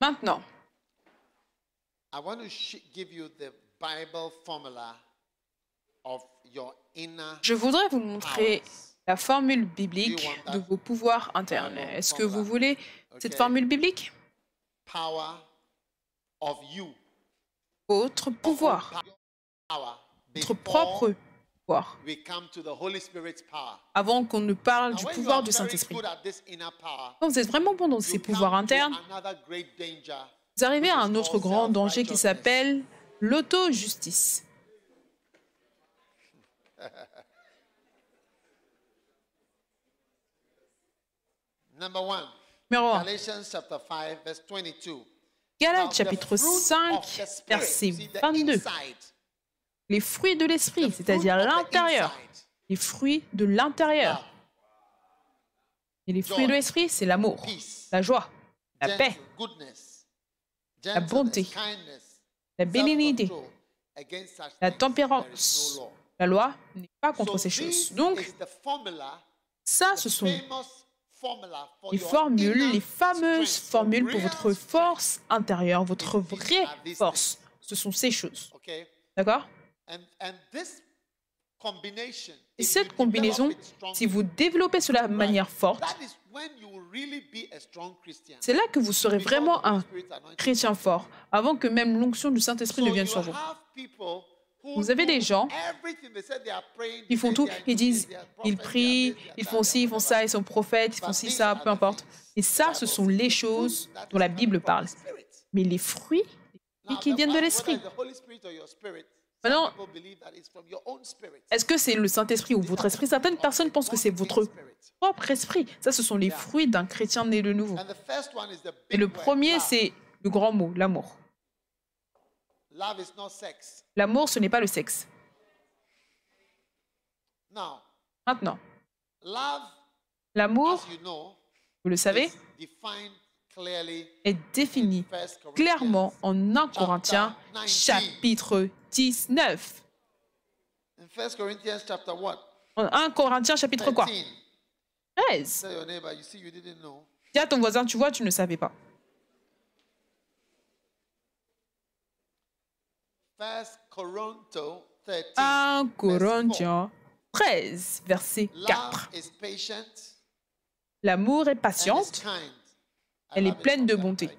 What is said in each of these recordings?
Maintenant, I want to give you the Bible formula of your inner je voudrais vous montrer powers. la formule biblique de vos pouvoirs internes. Est-ce que vous voulez cette formule biblique? Power of you. Votre pouvoir, Power. votre propre pouvoir, We come to the Holy Spirit's power. avant qu'on ne parle Now, du when you pouvoir are du very Saint-Esprit. good at this inner power, Quand vous êtes vraiment bon dans ces you pouvoirs come to internes, another great danger. vous arrivez à un autre grand danger qui s'appelle l'auto-justice. Number one, Numéro 1. Galatians chapter 5, verse 22. Galates chapitre 5, verset 22. Les fruits de l'esprit, c'est-à-dire l'intérieur. Les fruits de l'intérieur. Et les fruits de l'esprit, c'est l'amour, la joie, la paix, la bonté, la bénignité, la tempérance. La loi n'est pas contre ces choses. Donc, ça, ce sont les formules, les fameuses formules pour votre force intérieure, votre vraie force. Ce sont ces choses. D'accord? Et cette combinaison, si vous développez cela de manière forte, c'est là que vous serez vraiment un chrétien fort, avant que même l'onction du Saint-Esprit ne vienne sur vous. Vous avez des gens qui font tout, ils disent, ils prient, ils font ci, ils font ça, ils sont prophètes, ils font ci, ça, peu importe. Et ça, ce sont les choses dont la Bible parle. Mais les fruits qui viennent de l'Esprit. Maintenant, est-ce que c'est le Saint-Esprit ou votre esprit? Certaines personnes pensent que c'est votre propre esprit. Ça, ce sont les fruits d'un chrétien né de nouveau. Et le premier, c'est le grand mot, l'amour. L'amour, ce n'est pas le sexe. Maintenant, l'amour, vous le savez, est défini clairement en 1 Corinthiens chapitre 19. En 1 Corinthiens chapitre quoi? 13. Dis à ton voisin, tu vois, tu ne savais pas. 1 Corinthiens 13, verset 4. L'amour est patiente, elle est pleine de bonté.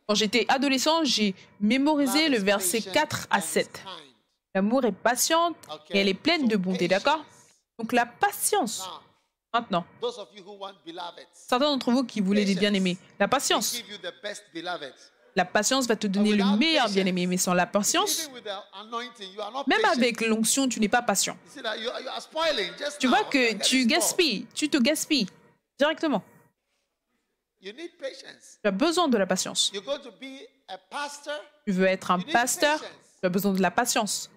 Quand j'étais adolescent, j'ai mémorisé le verset 4 à 7. L'amour est patiente et elle est pleine de bonté, d'accord? Donc la patience. Maintenant, certains d'entre vous qui voulaient des bien-aimés, la patience. La patience va te donner le meilleur bien-aimé, mais sans la patience, même avec l'onction, tu n'es pas patient. Tu vois que tu gaspilles, tu te gaspilles directement. Tu as besoin de la patience. Tu veux être un pasteur, tu as besoin de la patience.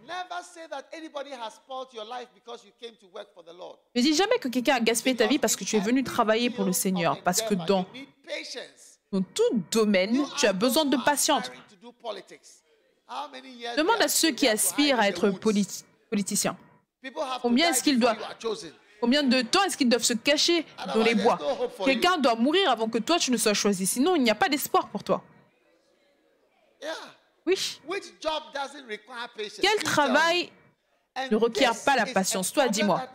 Ne dis jamais que quelqu'un a gaspillé ta vie parce que tu es venu travailler pour le Seigneur, parce que dans tout domaine, tu as besoin de patience. Demande à ceux qui aspirent à être politiciens. Combien de temps est-ce qu'ils doivent se cacher dans les bois? Quelqu'un doit mourir avant que toi, tu ne sois choisi. Sinon, il n'y a pas d'espoir pour toi. Oui. Quel travail ne requiert pas la patience? Toi, dis-moi.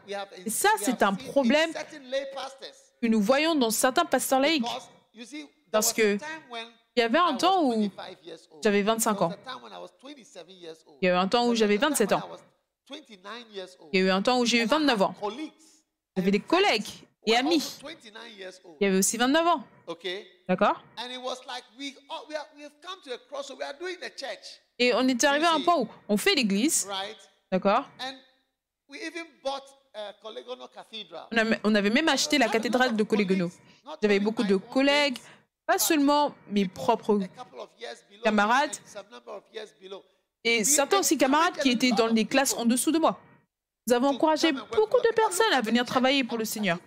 Et ça, c'est un problème que nous voyons dans certains pasteurs laïcs. Parce que il y avait un temps où j'avais 25 ans. Il y a eu un temps où j'avais 27 ans. Il y a eu un temps où j'ai eu 29 ans. J'avais des collègues et amis. Il y avait aussi 29 ans. D'accord? Et on était arrivé à un point où on fait l'église. D'accord? On avait même acheté la cathédrale de Colégono. J'avais beaucoup de collègues, pas seulement mes propres camarades, et certains aussi camarades qui étaient dans les classes en dessous de moi. Nous avons encouragé beaucoup de personnes à venir travailler pour le Seigneur.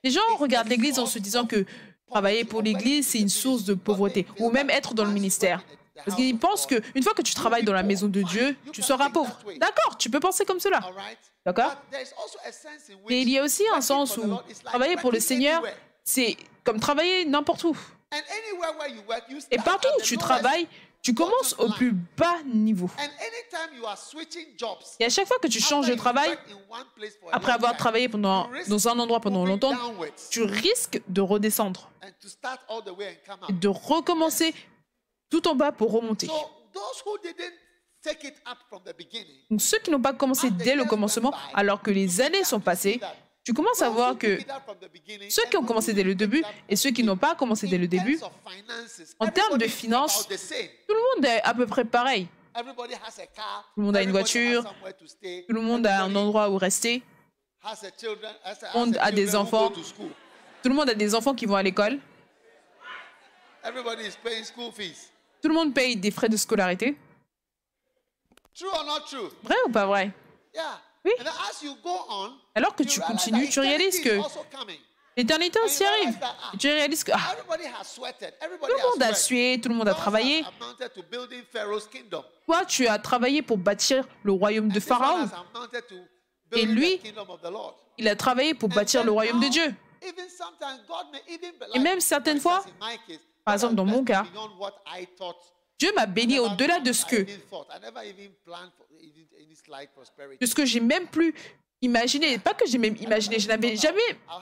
Les gens regardent l'église en se disant que travailler pour l'église, c'est une source de pauvreté, ou même être dans le ministère. Parce qu'ils pensent qu'une fois que tu travailles dans la maison de Dieu, tu seras pauvre. D'accord, tu peux penser comme cela. D'accord? Et il y a aussi un sens où travailler pour le Seigneur, c'est comme travailler n'importe où. Et partout où tu travailles, tu commences au plus bas niveau. Et à chaque fois que tu changes de travail, après avoir travaillé dans un endroit pendant longtemps, tu risques de redescendre et de recommencer tout en bas pour remonter. Donc ceux qui n'ont pas commencé dès le commencement, alors que les années sont passées, tu commences à voir que ceux qui ont commencé dès le début et ceux qui n'ont pas commencé dès le début, en termes de finances, tout le monde est à peu près pareil. Tout le monde a une voiture, tout le monde a un endroit où rester, tout le monde a des enfants, tout le monde a des enfants qui vont à l'école, tout le monde paye des frais de scolarité. Vrai ou pas vrai? Oui. Alors que tu continues, tu réalises que l'éternité aussi arrive. Et tu réalises que tout le monde a sué, tout le monde a travaillé. Toi, tu as travaillé pour bâtir le royaume de Pharaon. Et lui, il a travaillé pour bâtir le royaume de Dieu. Et même certaines fois, par exemple dans mon cas, Dieu m'a béni au-delà de ce que j'ai même plus imaginé. Pas que j'ai même imaginé, je n'avais jamais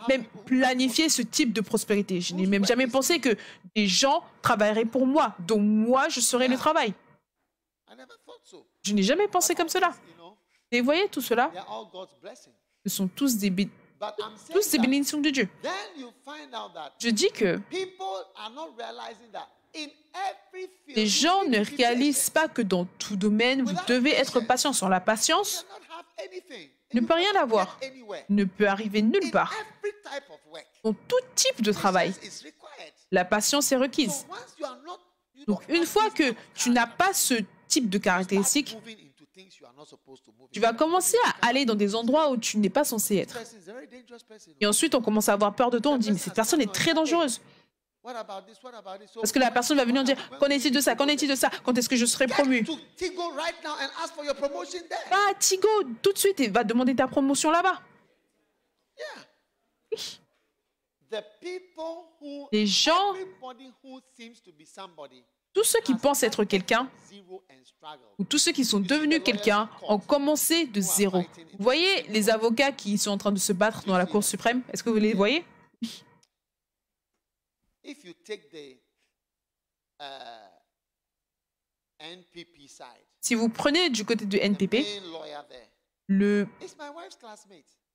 même planifié ce type de prospérité. Je n'ai même jamais pensé que des gens travailleraient pour moi, dont moi je serais le travail. Je n'ai jamais pensé comme cela. Et vous voyez tout cela, ce sont tous des bénédictions de Dieu. Je dis que les gens ne réalisent pas que dans tout domaine, vous devez être patient. Sans la patience, ne peut rien avoir, ne peut arriver nulle part. Dans tout type de travail, la patience est requise. Donc, une fois que tu n'as pas ce type de caractéristiques, tu vas commencer à aller dans des endroits où tu n'es pas censé être. Et ensuite, on commence à avoir peur de toi, on dit, mais cette personne est très dangereuse. Parce que la personne va venir dire, qu'en est-il de ça, qu'en est-il de ça, quand est-ce que je serai promu? Va à Tigo tout de suite et va demander ta promotion là-bas. Les gens, tous ceux qui pensent être quelqu'un, ou tous ceux qui sont devenus quelqu'un, ont commencé de zéro. Vous voyez les avocats qui sont en train de se battre dans la Cour suprême? Est-ce que vous les voyez? Si vous prenez du côté du NPP,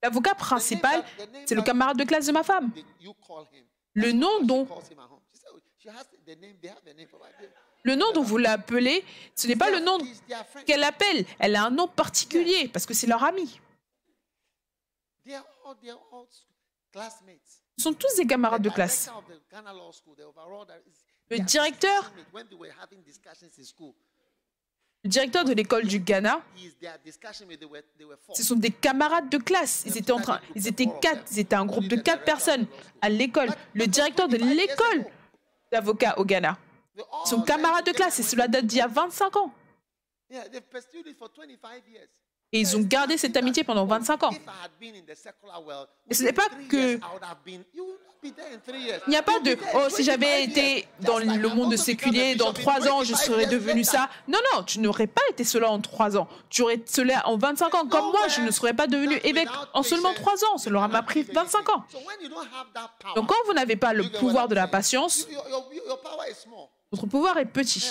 l'avocat principal, c'est le camarade de classe de ma femme. Le nom dont vous l'appelez, ce n'est pas le nom qu'elle appelle. Elle a un nom particulier parce que c'est leur ami. Ce sont tous des camarades de classe. Le directeur de l'école du Ghana, ce sont des camarades de classe. Ils étaient un groupe de 4 personnes à l'école. Le directeur de l'école d'avocats au Ghana, ils sont camarades de classe et cela date d'il y a 25 ans. Et ils ont gardé cette amitié pendant 25 ans. Et ce n'est pas que... Il n'y a pas de « Oh, si j'avais été dans le monde séculier, dans 3 ans, je serais devenu ça. » Non, non, tu n'aurais pas été cela en 3 ans. Tu aurais cela en 25 ans. Comme moi, je ne serais pas devenu évêque en seulement 3 ans. Cela m'a pris 25 ans. Donc, quand vous n'avez pas le pouvoir de la patience, votre pouvoir est petit.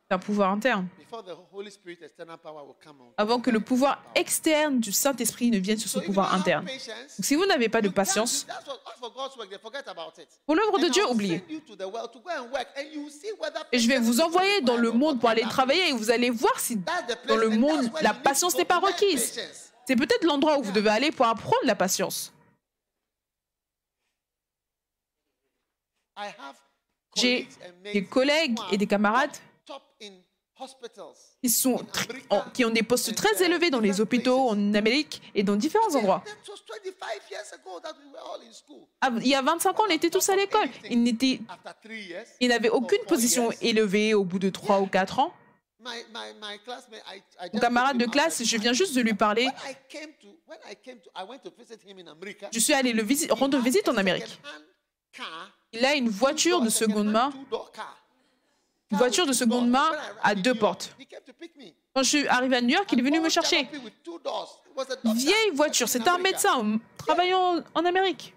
C'est un pouvoir interne. Avant que le pouvoir externe du Saint-Esprit ne vienne sur ce pouvoir interne. Donc, si vous n'avez pas de patience, pour l'œuvre de Dieu, oubliez. Et je vais vous envoyer dans le monde pour aller travailler et vous allez voir si dans le monde, la patience n'est pas requise. C'est peut-être l'endroit où vous devez aller pour apprendre la patience. J'ai des collègues et des camarades qui ont des postes très élevés dans les hôpitaux en Amérique et dans différents endroits. Il y a 25 ans, on était tous à l'école. Ils n'avaient aucune position élevée au bout de 3 ou 4 ans. Mon camarade de classe, je viens juste de lui parler. Je suis allé rendre visite en Amérique. Il a une voiture de seconde main. Une voiture de seconde main à 2 portes. Quand je suis arrivé à New York, il est venu me chercher. Vieille voiture, c'était un médecin travaillant en Amérique.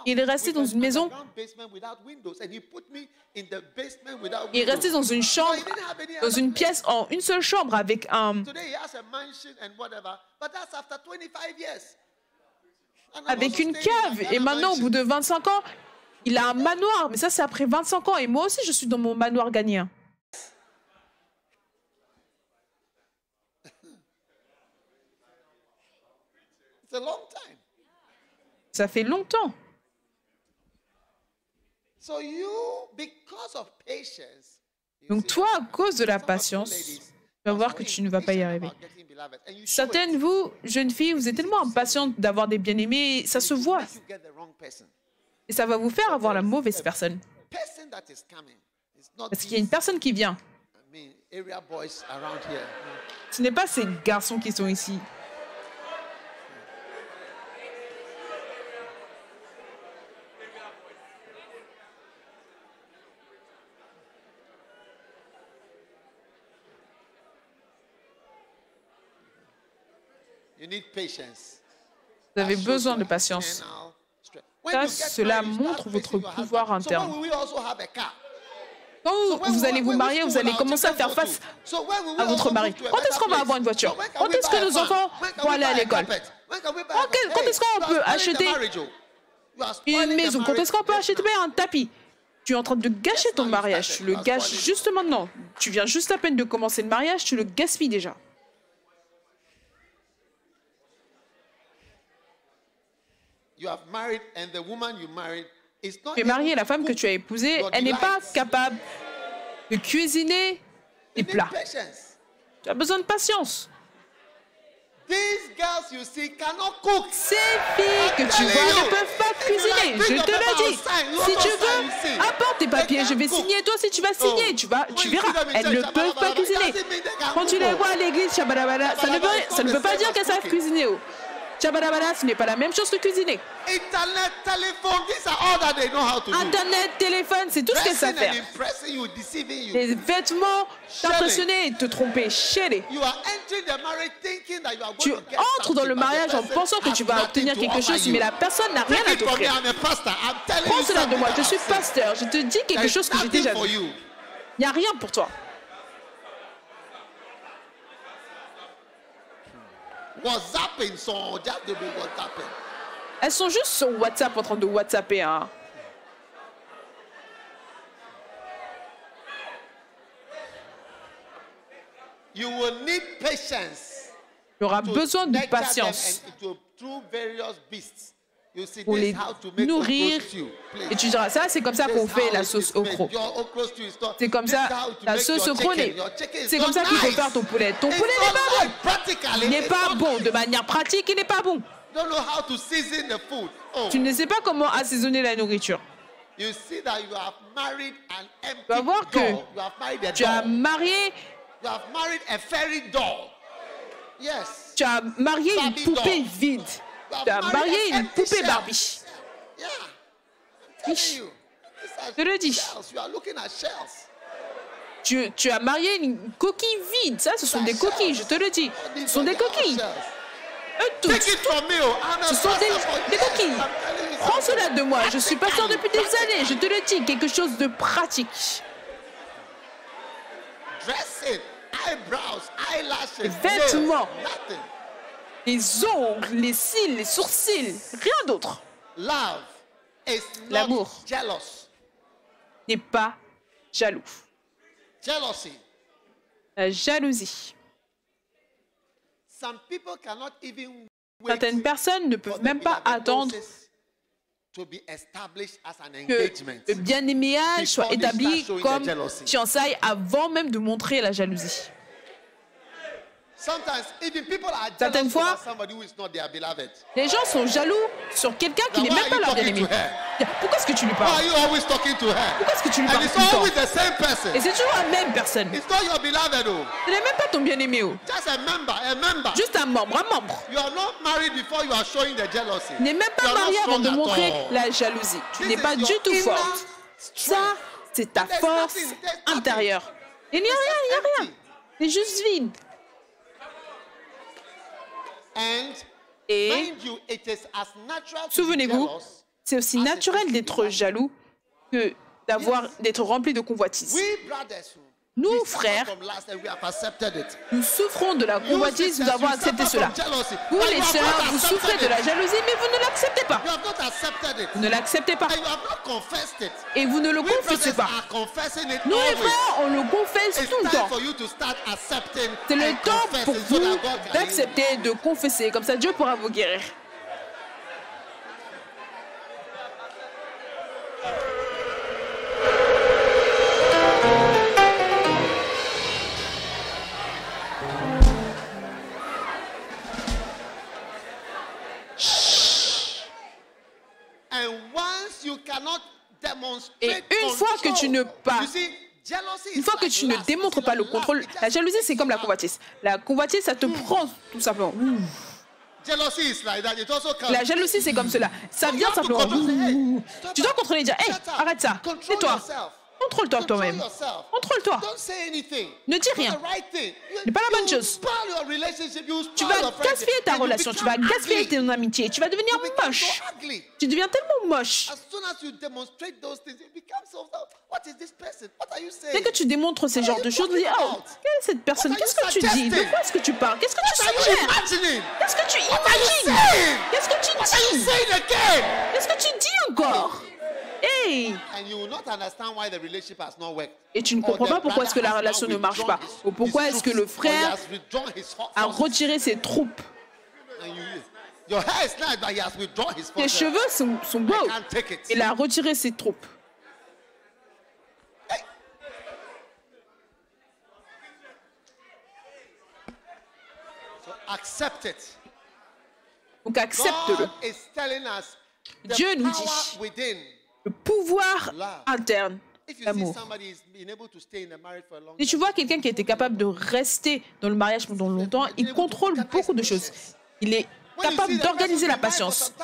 Il est resté dans une maison. Il est resté dans une chambre, dans une pièce en une seule chambre avec avec une cave. Et maintenant, au bout de 25 ans, il a un manoir. Mais ça, c'est après 25 ans. Et moi aussi, je suis dans mon manoir ghanéen. Ça fait longtemps. Donc toi, à cause de la patience, tu vas voir que tu ne vas pas y arriver. Certaines de vous, jeunes filles, vous êtes tellement impatientes d'avoir des bien-aimés, ça se voit. Et ça va vous faire avoir la mauvaise personne. Parce qu'il y a une personne qui vient. Ce n'est pas ces garçons qui sont ici. Vous avez besoin de patience. Ça, cela montre votre pouvoir interne. Quand vous allez vous marier, vous allez commencer à faire face à votre mari. Quand est-ce qu'on va avoir une voiture? Quand est-ce que nos enfants vont aller à l'école? Quand est-ce qu'on peut acheter une maison? Quand est-ce qu'on peut acheter un tapis? Tu es en train de gâcher ton mariage. Tu le gâches juste maintenant. Tu viens juste à peine de commencer le mariage, tu le gaspilles déjà. Tu es marié, la femme que tu as épousée, elle n'est pas capable de cuisiner des plats. Tu as besoin de patience. Ces filles que tu vois ne peuvent pas cuisiner, je te le dis. Si tu veux, apporte tes papiers, je vais signer. Toi, si tu vas signer, tu verras. Elles ne peuvent pas cuisiner. Quand tu les vois à l'église, ça ne veut pas dire qu'elles savent cuisiner. Chabarabara, ce n'est pas la même chose que cuisiner. Internet, téléphone, c'est tout ce qu'elles savent faire. Les vêtements, t'impressionner et te tromper. Chérie. Tu entres dans le mariage en pensant que tu vas obtenir quelque chose, mais la personne n'a rien à t'offrir. Prends cela de moi, je suis pasteur, je te dis quelque chose que j'ai déjà vu. Il n'y a rien pour toi. Elles sont juste sur WhatsApp en train de WhatsApper. Hein. Tu auras besoin de patience pour les nourrir. Et tu diras, ça, c'est comme ça qu'on fait la sauce okro. C'est comme ça, la sauce okro, c'est comme ça qu'il faut faire ton poulet. Ton poulet n'est pas bon. Il n'est pas bon. De manière pratique, il n'est pas bon. Tu ne sais pas comment assaisonner la nourriture. Tu vas voir que tu as marié... Tu as marié une poupée vide. Tu as marié une poupée Barbie. Je te le dis. Tu as marié une coquille vide. Ça, ce sont des coquilles, je te le dis. Ce sont des coquilles. Eux tous. Ce sont des coquilles. Prends cela de moi. Je suis pasteur depuis des années. Je te le dis. Quelque chose de pratique. Les vêtements. Les ongles, les cils, les sourcils, rien d'autre. L'amour n'est pas jaloux. La jalousie. Certaines personnes ne peuvent même pas attendre que le bien-aimé soit établi comme fiançailles avant même de montrer la jalousie. Certaines fois, les gens sont jaloux sur quelqu'un qui n'est même pas leur bien-aimé. Pourquoi est-ce que tu lui parles? Pourquoi est-ce que tu lui parles tout le temps? Et c'est toujours la même personne. Ce n'est même pas ton bien-aimé. Juste un membre, Tu n'es même pas marié avant de montrer la jalousie. Tu n'es pas du tout forte. Ça, c'est ta force intérieure. Il n'y a rien, C'est juste vide. Et souvenez-vous, c'est aussi naturel d'être jaloux que d'être rempli de convoitise. Nous, frères, nous souffrons de la convoitise, nous avons accepté cela. Vous, les sœurs, vous souffrez de la jalousie, mais vous ne l'acceptez pas. Vous ne l'acceptez pas. Et vous ne le confessez pas. Nous, les frères, on le confesse tout le temps. C'est le temps pour vous d'accepter, de confesser. Comme ça, Dieu pourra vous guérir. Et une fois que tu ne démontres pas le contrôle, la jalousie c'est comme la convoitise. La convoitise, ça te prend tout simplement. La jalousie c'est comme cela. Ça vient simplement. Tu dois contrôler et dire, hey, arrête ça, tais-toi. Contrôle-toi toi-même. Contrôle-toi. Ne dis rien. Ce n'est pas la bonne chose. Tu vas gaspiller ta relation, tu vas gaspiller ton amitié, tu vas devenir moche. Tu deviens tellement moche. Dès que tu démontres ces genres de choses, tu dis, oh, quelle est cette personne? Qu'est-ce que tu dis? De quoi est-ce que tu parles? Qu'est-ce que tu suggères? Qu'est-ce que tu imagines? Qu'est-ce que tu dis? Qu'est-ce que tu dis encore? Hey. Et tu ne comprends pas pourquoi est-ce que la relation ne marche pas, ou pourquoi est-ce que le frère a retiré ses troupes. Tes cheveux sont beaux. Il a retiré ses troupes. Donc accepte-le. Dieu nous dit le pouvoir interne, l'amour. Si tu vois quelqu'un qui était capable de rester dans le mariage pendant longtemps, il contrôle beaucoup de choses. Il est capable d'organiser la patience.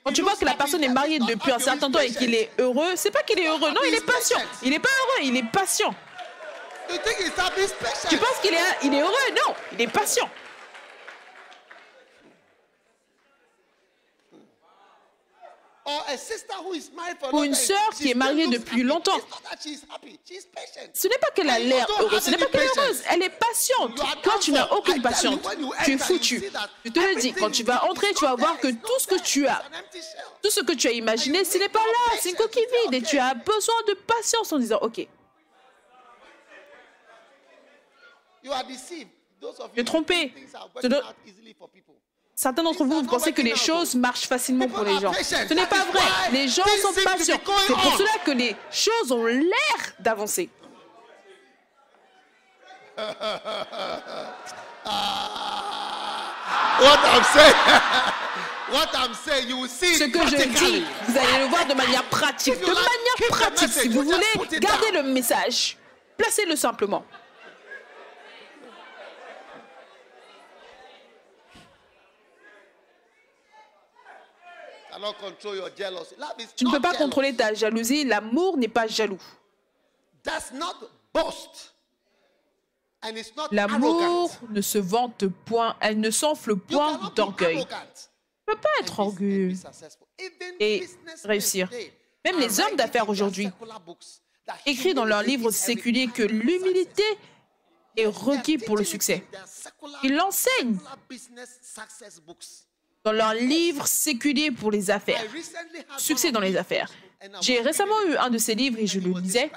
Quand tu vois que la personne est mariée depuis un certain temps et qu'il est heureux, c'est pas qu'il est heureux, non, il est patient. Il n'est pas heureux, il est patient. Tu penses qu'il est heureux? Non, il est patient. Ou une sœur qui est mariée depuis longtemps. Ce n'est pas qu'elle a l'air heureuse, ce n'est pas qu'elle est heureuse, elle est patiente. Toi, tu n'as aucune patience. Tu es foutu. Je te le dis, quand tu vas entrer, tu vas voir que tout ce que tu as imaginé, ce n'est pas là, c'est une coquille vide. Et tu as besoin de patience en disant, ok. Tu es trompé. Certains d'entre vous, vous pensez que les choses marchent facilement pour les gens. Ce n'est pas vrai. Les gens sont patients. C'est pour cela que les choses ont l'air d'avancer. Ce que je dis, vous allez le voir de manière pratique. De manière pratique, si vous voulez, gardez le message. Placez-le simplement. Tu ne peux pas contrôler ta jalousie. L'amour n'est pas jaloux. L'amour ne se vante point, elle ne s'enfle point d'orgueil. Tu ne peux pas être orgueilleux et réussir. Même les hommes d'affaires aujourd'hui écrivent dans leurs livres séculiers que l'humilité est requise pour le succès. Ils l'enseignent dans leurs livres séculiers pour les affaires. Succès dans les affaires. J'ai récemment eu un de ces livres et je le lisais.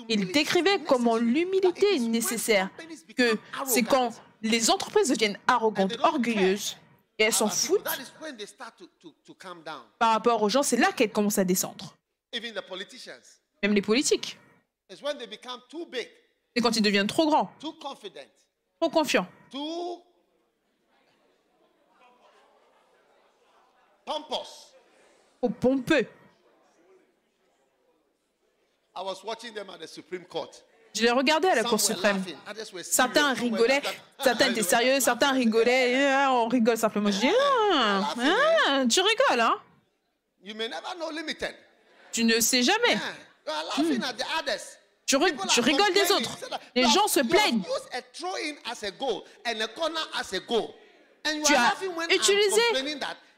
Il décrivait comment l'humilité est nécessaire, que c'est quand les entreprises deviennent arrogantes, orgueilleuses, Et elles s'en Other people, foutent that is when they start to calm down. par rapport aux gens. C'est là qu'elles commencent à descendre. Even the politicians. Même les politiques. It's when they become too big, C'est quand ils deviennent trop grands, too confident, trop confiants, too pompous. trop pompeux. I was watching them at the Supreme Court. Je les regardais à la Some Cour were suprême. laughing, others were serious, Certains some were rigolaient, just certains étaient sérieux, certains rigolaient. On rigole simplement. Je dis, tu rigoles, hein? You may never know limited. Tu ne sais jamais. Yeah. You are laughing at the others. Tu rigoles des autres. Les gens se plaignent. Tu as utilisé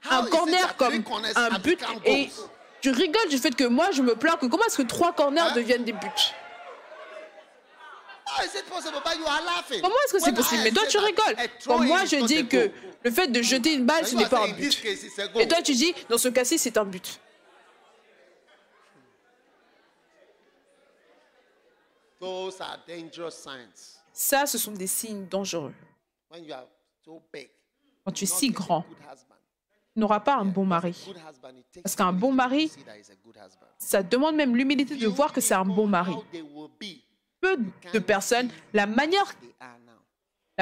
un corner comme un but et tu rigoles du fait que moi je me plains que comment est-ce que 3 corners deviennent des buts? Comment est-ce que c'est possible? Mais toi tu rigoles. Quand moi je dis que le fait de jeter une balle ce n'est pas un but. Et toi tu dis dans ce cas-ci c'est un but. Those are dangerous signs. Ça, ce sont des signes dangereux. When you are so big, Quand tu es not si a grand, good husband. tu n'auras pas un bon mari. Good husband, it takes Parce qu'un bon humility mari, to see that he's a good husband. ça demande même l'humilité de voir que c'est un bon mari. How they will be, Peu de personnes, la manière they are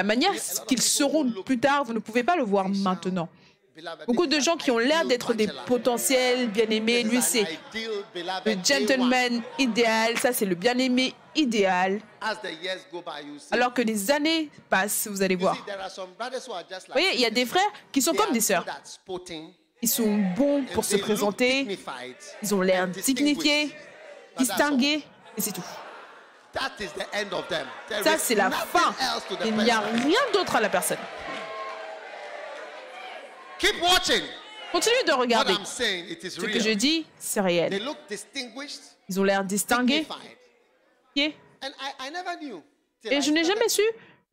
now. qu'ils seront plus tard, vous ne pouvez pas le voir maintenant. Beloved, Beaucoup this de is gens an qui ont l'air ideal d'être des bachelor. potentiels bien-aimés, This lui is an c'est ideal, beloved, le day one. gentleman idéal, ça c'est le bien-aimé idéal. As the years go by, you see. Alors que les années passent, vous allez You voir. see, there are some brothers who are just Vous like voyez, il y a des frères qui sont they comme are des sœurs. good at sporting, Ils sont bons and pour se they look présenter, dignified, ils ont l'air and distinguished. dignifiés, But that's all. distingués, et c'est tout. That is the end of them. There Ça, is c'est la nothing fin. else to the Il n'y a person. rien d'autre à la personne. Keep watching. Continue de What regarder. I'm saying, it is Ce que je real. dis, c'est They réel. look distinguished, Ils ont l'air distingués. dignified. And I never knew. till Et I je n'ai jamais su,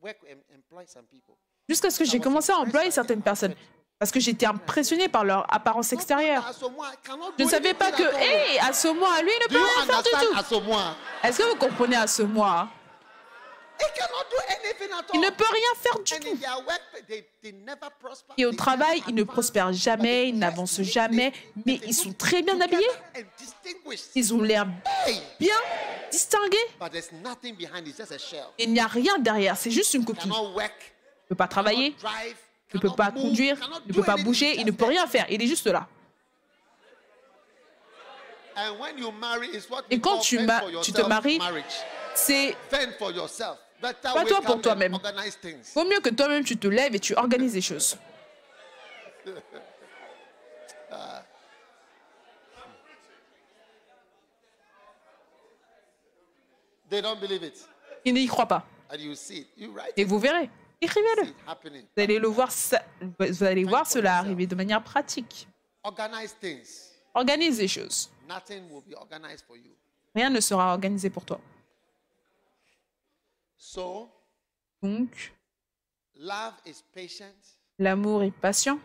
work employ some people. jusqu'à ce que j'ai commencé à employer certaines personnes. Parce que j'étais impressionné par leur apparence extérieure. Je ne savais pas que, hé, Asamoah, lui, il ne Do peut you rien faire du understand tout. Asamoah? Est-ce que vous comprenez Asamoah? He cannot do anything at Il ne all. peut rien faire du And tout. in their work, they never prosper. Et au They travail, never ils ne advance. prospèrent jamais, ils n'avancent jamais, mais ils sont très bien habillés. And distinguished. Ils ont l'air Hey, bien distingués. but there's nothing behind. It's just a shell. Il n'y a rien derrière, c'est juste une coquille. Il Cannot work. ne peut pas travailler, Cannot drive. il ne peut pas cannot move, conduire, cannot il ne do peut pas anything, bouger, just il ne peut there. rien faire. Il est juste là. And when you marry, it's what Et we quand call tu fend for te yourself maries, marriage. c'est Fend for yourself. Better pas wake toi up pour and toi-même. organize things. Vaut mieux que toi-même tu te lèves et tu organises les choses. They don't believe it. Ils n'y croient pas. And you see it. You write Et it. vous verrez. Écrivez-le. See it happening. Vous allez le voir, vous allez voir cela arriver de manière pratique. Organize things. Organise les choses. Nothing will be organized for you. Rien ne sera organisé pour toi. So, Donc, love is patient. l'amour est patient.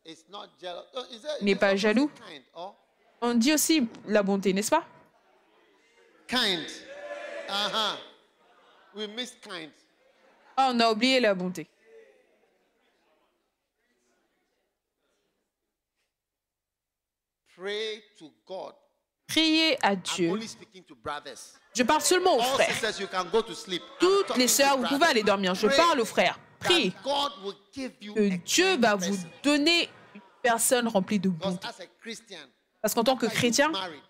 It's not jealous. Oh, is there- Il n'est it's pas also jaloux. Kind. Oh, On dit aussi la bonté, n'est-ce pas? kind. Uh-huh. We miss kind. Ah, on a oublié la bonté. Pray to God. Priez à I'm Dieu. only speaking to brothers. Je parle seulement aux All frères. sisters, you can go to sleep. I'm Toutes talking les to sœurs, vous brothers. pouvez aller dormir. Je Pray parle aux frères. Priez that God will give you que a Dieu kind va vous person. donner une personne remplie de Because bonté. as a Christian, Parce qu'en tant que after you're chrétien, married,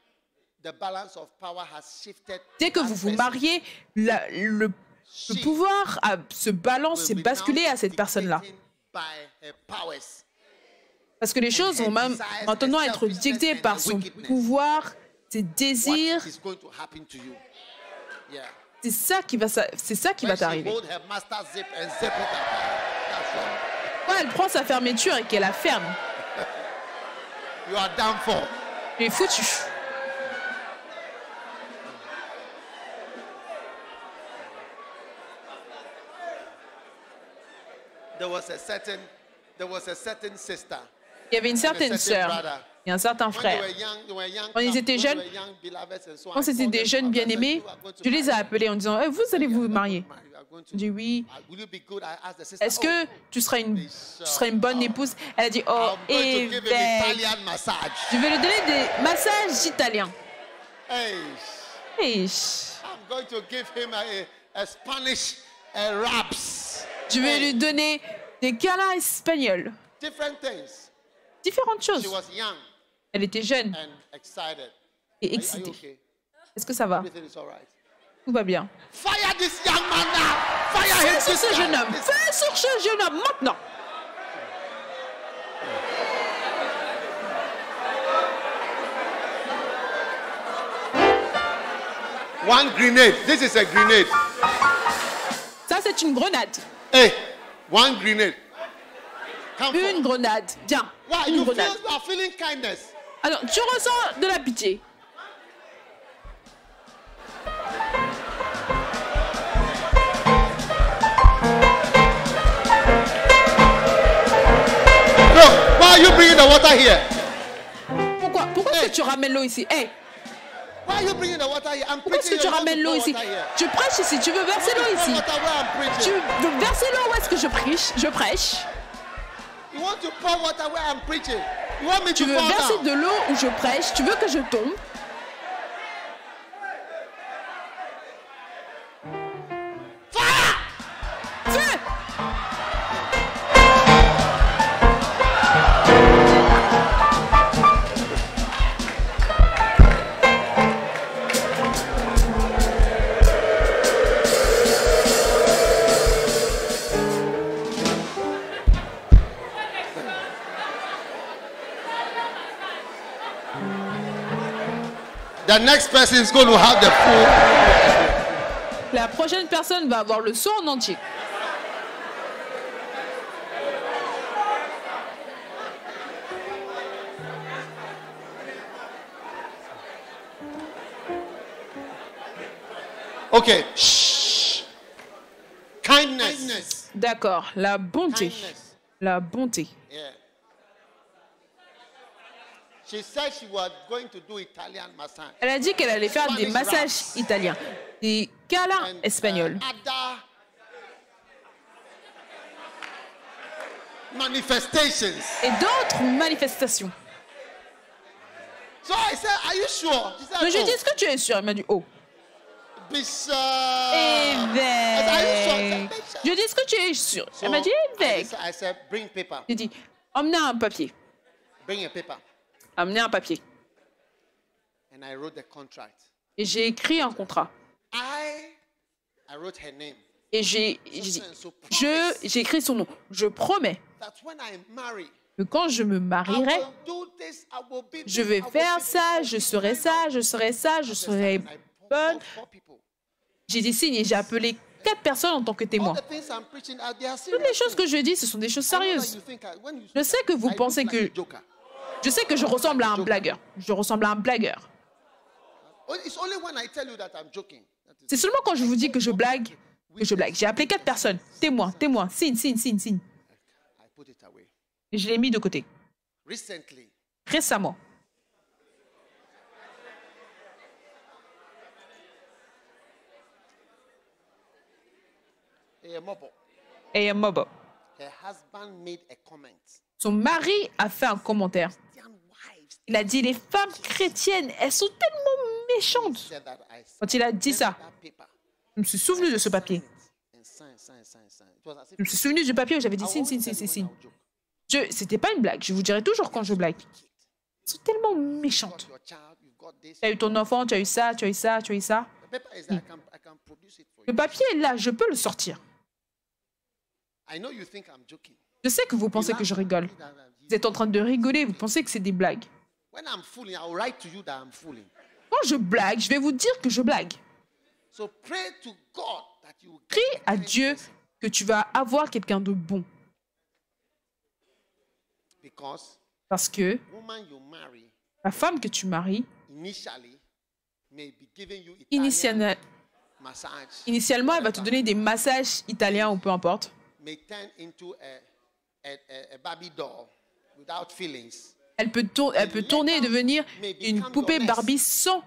the balance of power has shifted dès que to vous that vous person. mariez, le pouvoir se balance, c'est Will be basculé now à cette personne-là. dictated by her powers. Parce que les choses vont même maintenant être dictées par son pouvoir, ses désirs. What is going to happen to you? Yeah. C'est ça qui va When she t'arriver. hold her master zip and zip it up. That's all. Quand elle prend sa fermeture et qu'elle la ferme, You are done for. tu es foutu. There was a certain sister. Il y avait une certaine certain sœur brother. et un certain frère. Quand ils étaient jeunes, quand c'était des jeunes bien-aimés, je les ai appelés en disant vous allez vous marier. Je dis oui. Est-ce que tu seras une bonne épouse? Elle a dit oh, évêque, je vais lui donner des massages italiens. Je vais lui donner des câlins espagnols. Différentes choses. Elle était jeune et excitée. Est-ce que ça va? Tout va bien. Fais sur ce jeune homme. Fais sur ce jeune homme maintenant. One grenade. This is a grenade. Ça, c'est une grenade. Hey, one grenade. Une grenade. Bien. Une grenade. You are feeling kindness. Alors, tu ressens de la pitié. Look, why are you bringing the water here? Pourquoi est-ce que tu ramènes l'eau ici? Hey. Why are you bringing the water here? I'm Pourquoi est-ce que tu ramènes l'eau ici? Je prêche ici. Tu veux verser l'eau ici? Tu veux verser l'eau où est-ce que je prêche? Je prêche. You want to pour water where I'm preaching? You want me Tu to veux fall verser down? de l'eau où je prêche? Tu veux que je tombe? Feu! The next person is going to have the full. La prochaine personne va avoir le son en entier. Okay. Shh. Kindness. D'accord, la bonté. Kindness. La bonté. Yeah. She said she was going to do Italian massage. Elle a dit qu'elle allait faire des massages italiens, des câlins espagnols. Other manifestations. Et d'autres manifestations. So I said, are you sure? She said, Mais je lui ai dit, "Oh, est-ce que tu es sûr? Elle m'a dit, oh. Bishop. Évêque. Are you sure? Bishop. Je lui ai dit, est-ce que tu es sûr? So Elle m'a dit, évêque. I said, bring paper. J'ai dit, emmenez un papier. Bring a paper. Emmenez un papier. And I wrote the contract. Et j'ai écrit un contrat. I wrote her name. Et j'ai écrit son nom. Je promets That when I marry, que quand je me I marierai, will do this, I will be je this, vais I will faire be ça, this. je serai ça, je serai ça, je serai bonne. J'ai dit signe et j'ai appelé 4 personnes en tant que témoins. Toutes les choses que je dis, ce sont des choses sérieuses. Je sais que vous pensez que... Je sais que je ressemble à un blagueur. Je ressemble à un blagueur. C'est seulement quand je vous dis que je blague, que je blague. J'ai appelé 4 personnes. Témoins, témoins, signe, signe, signe, signe. Et je l'ai mis de côté. Récemment. Et Mobo. Son mari a fait un commentaire. Il a dit, les femmes chrétiennes, elles sont tellement méchantes. Quand il a dit ça, je me suis souvenu de ce papier. Je me suis souvenu du papier où j'avais dit signe, signe, signe, signe. C'était pas une blague. Je vous dirai toujours quand je blague. Elles sont tellement méchantes. Tu as eu ton enfant, tu as eu ça, tu as eu ça, tu as eu ça. Le papier est là, je peux le sortir. Je sais que vous pensez que je rigole. Vous êtes en train de rigoler, vous pensez que c'est des blagues. Quand je blague, je vais vous dire que je blague. Prie à Dieu que tu vas avoir quelqu'un de bon. Parce que la femme que tu maries, initialement, elle va te donner des massages italiens ou peu importe. Elle peut tourner et devenir une poupée Barbie sans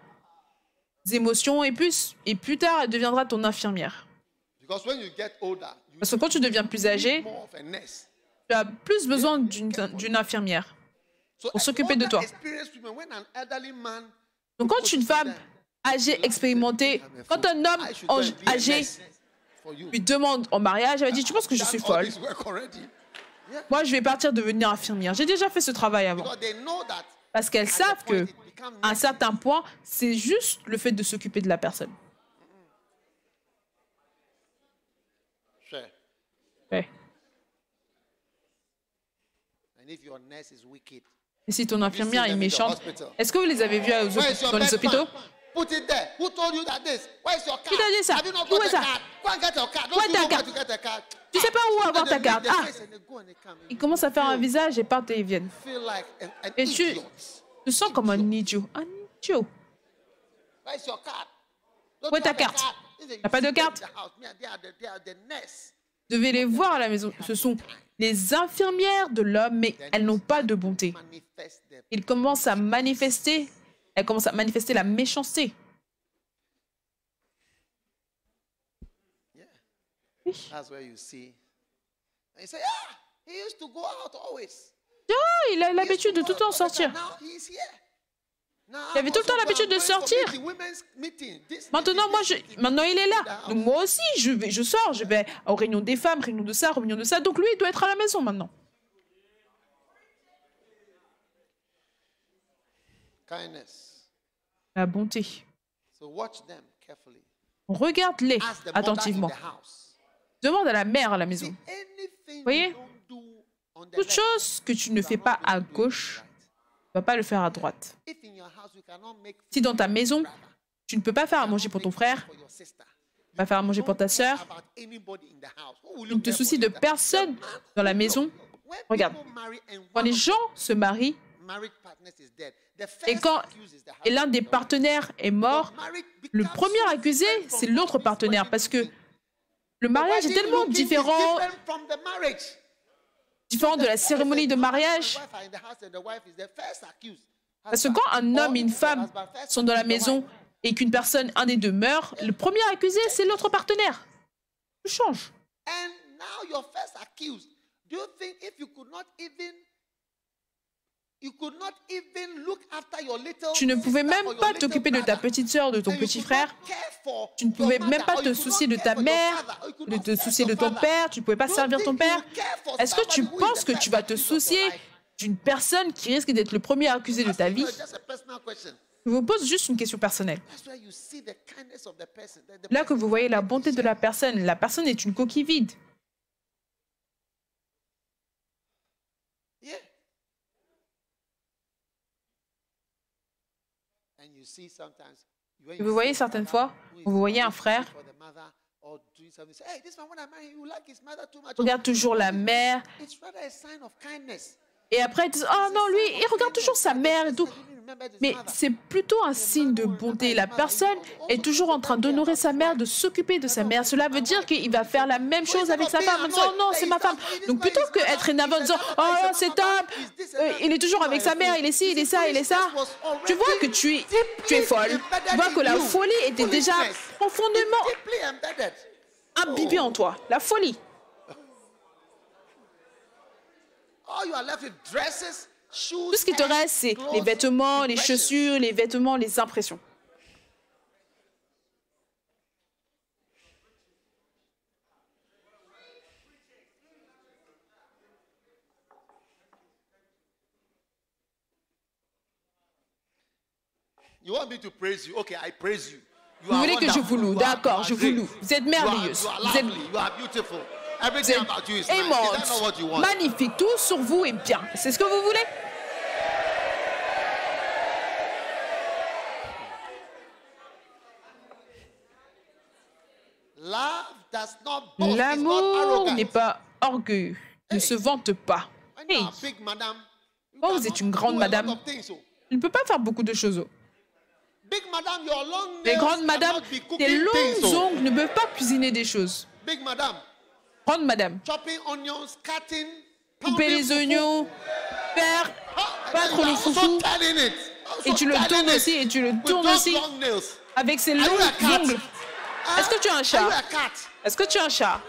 émotions et plus tard, elle deviendra ton infirmière. Parce que quand tu deviens plus âgé, tu as plus besoin d'une infirmière pour s'occuper de toi. Donc quand une femme âgée, expérimentée, quand un homme âgé lui demande en mariage, elle va dire, tu penses que je suis folle? Moi, je vais partir devenir infirmière. J'ai déjà fait ce travail avant. Parce qu'elles savent qu'à un certain point, c'est juste le fait de s'occuper de la personne. Ouais. Et si ton infirmière est méchante, est-ce que vous les avez vus dans les hôpitaux? Qui t'a dit ça? Où est ça? Où est ta carte? Tu sais pas où avoir ta carte. Ah! Ils commencent à faire un visage et partent et ils viennent. Et tu te sens comme un idiot. Un idiot. Où est ta carte? T'as pas de carte? Vous devez les voir à la maison. Ce sont les infirmières de l'homme, mais elles n'ont pas de bonté. Elles commencent à manifester la méchanceté. Oui. Oh, il a l'habitude de tout le temps sortir. Il avait tout le temps l'habitude de sortir. Maintenant, il est là. Donc moi aussi, je sors, je vais aux réunions des femmes, réunions de ça, réunions de ça. Donc lui, il doit être à la maison maintenant. La bonté. Regarde-les attentivement. Demande à la mère à la maison. Vous voyez? Toute chose que tu ne fais pas à gauche, tu ne vas pas le faire à droite. Si dans ta maison, tu ne peux pas faire à manger pour ton frère, tu ne peux pas faire à manger pour ta sœur, tu ne te soucies de personne dans la maison. Regarde, quand les gens se marient, et l'un des partenaires est mort, le premier accusé, c'est l'autre partenaire, parce que le mariage est tellement différent de la cérémonie de mariage. Parce que quand un homme et une femme sont dans la maison et qu'une personne, un des deux meurt, le premier accusé, c'est l'autre partenaire. Tout change. Tu ne pouvais même pas t'occuper de ta petite sœur, de ton petit frère. Tu ne pouvais même pas te soucier de ta mère, de te soucier de ton père. Tu ne pouvais pas servir ton père. Est-ce que tu penses que tu vas te soucier d'une personne qui risque d'être le premier accusé de ta vie? Je vous pose juste une question personnelle. Là que vous voyez la bonté de la personne est une coquille vide. Et vous voyez certaines fois, vous voyez un frère, regarde toujours la mère, et après ils disent, oh non, lui, il regarde toujours sa mère et tout. Mais c'est plutôt un signe de bonté. La personne est toujours en train d'honorer sa mère, de s'occuper de sa mère. Cela veut dire qu'il va faire la même chose avec sa femme en disant, non, c'est ma femme. Donc plutôt qu'être énervé en disant, oh cet homme, il est toujours avec sa mère, il est ci, il est ça, il est ça. Tu vois que tu es folle. Tu vois que la folie était déjà profondément imbibée en toi. La folie. Tout ce qui te reste, c'est les vêtements, les chaussures, les impressions. You want me to praise you? Okay, I praise you. Vous voulez que je vous loue? D'accord, je vous loue. Vous êtes merveilleuse. Vous êtes aimante, magnifique. Tout sur vous est bien. C'est ce que vous voulez? L'amour n'est pas orgueilleux, ne se vante pas. Hey. Oh, vous êtes une grande madame. Il ne peut pas faire beaucoup de choses. Les grandes madames, tes longs ongles ne peuvent pas cuisiner des choses. Grande madame, couper les oignons, faire pas trop le foufou. Et tu le tournes aussi, et tu le tournes aussi avec ses longs ongles. Est-ce que tu as un chat? Est-ce que tu as un chat?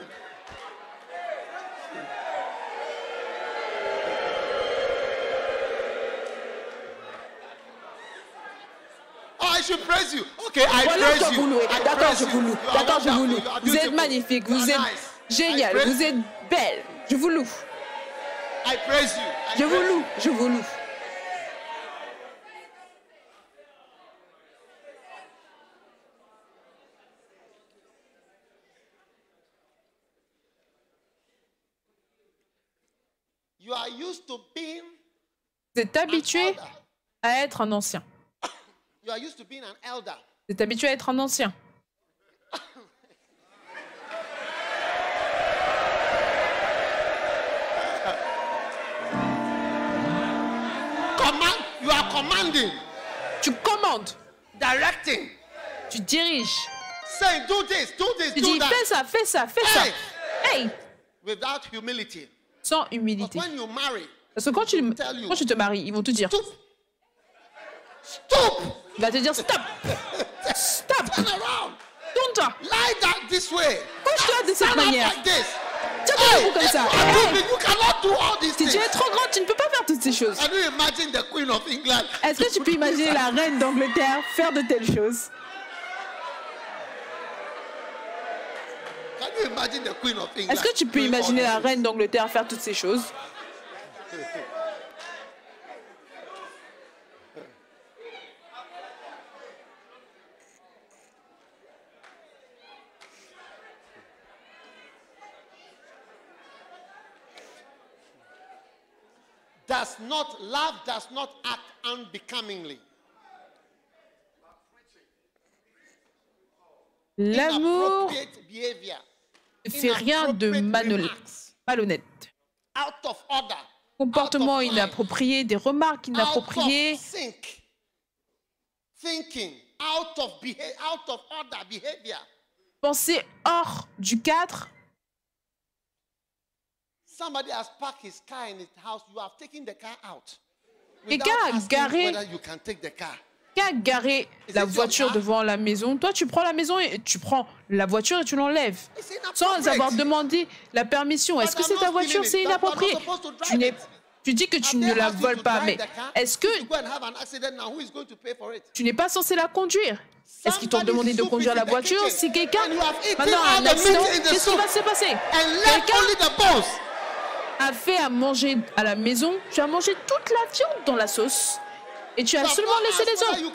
Oh, I should praise you. Okay, I praise you. D'accord, je vous loue. D'accord, je vous loue. Vous êtes magnifique, vous êtes génial, vous êtes belle. Je vous loue. I praise you. Je vous loue, je vous loue. You are used to being Vous êtes habitué à être un ancien. You are used to being an elder. Vous êtes habitué à être un ancien. You are commanding. Tu commandes. Directing. Tu diriges. Saying, do this, do this, Tu do dis, that. fais ça, fais ça, fais ça. Hey! Without humility. Sans But humilité. when you marry, Parce que quand tu te maries, ils vont te dire, stop. Stop. il va te dire, stop. Stop. Turn around. Tourne-toi. Lie that this way. Couche-toi de cette Stand up manière. like this. Tiens-toi debout comme ça. Hey! You cannot do all these Si tu things. es trop grand, tu ne peux pas faire toutes ces choses. Can you imagine the Queen of England? Est-ce que tu peux imaginer la reine d'Angleterre faire de telles choses? Can you imagine the Queen of England? Est-ce que tu peux doing all imaginer la these reine d'Angleterre faire toutes ces choses? Love does not act unbecomingly. L'amour Inappropriate behavior. ne fait rien de malhonnête. Out of order. Comportement out of line, inapproprié, des remarques inappropriées, Out of sync. Thinking. Out of order behavior. pensée hors du cadre. Somebody has parked his car in his house. You have taken the car out. Quelqu'un Without a asking garé, whether you can take the car. quelqu'un a garé la voiture devant la maison. Toi, tu prends la maison et tu prends la voiture et tu l'enlèves. It's Sans inappropriate. avoir demandé la permission. Est-ce que c'est ta voiture? C'est inapproprié. Tu dis que tu ne la voles pas, mais est-ce que Go and have an accident now. Who is going to pay for it? tu n'es pas censé la conduire? Est-ce qu'ils t'ont demandé de conduire la voiture? Si quelqu'un maintenant a un accident, qu'est-ce qui va se passer? And left only the bones. A fait à manger à la maison, tu as mangé toute la viande dans la sauce et tu as seulement laissé les os.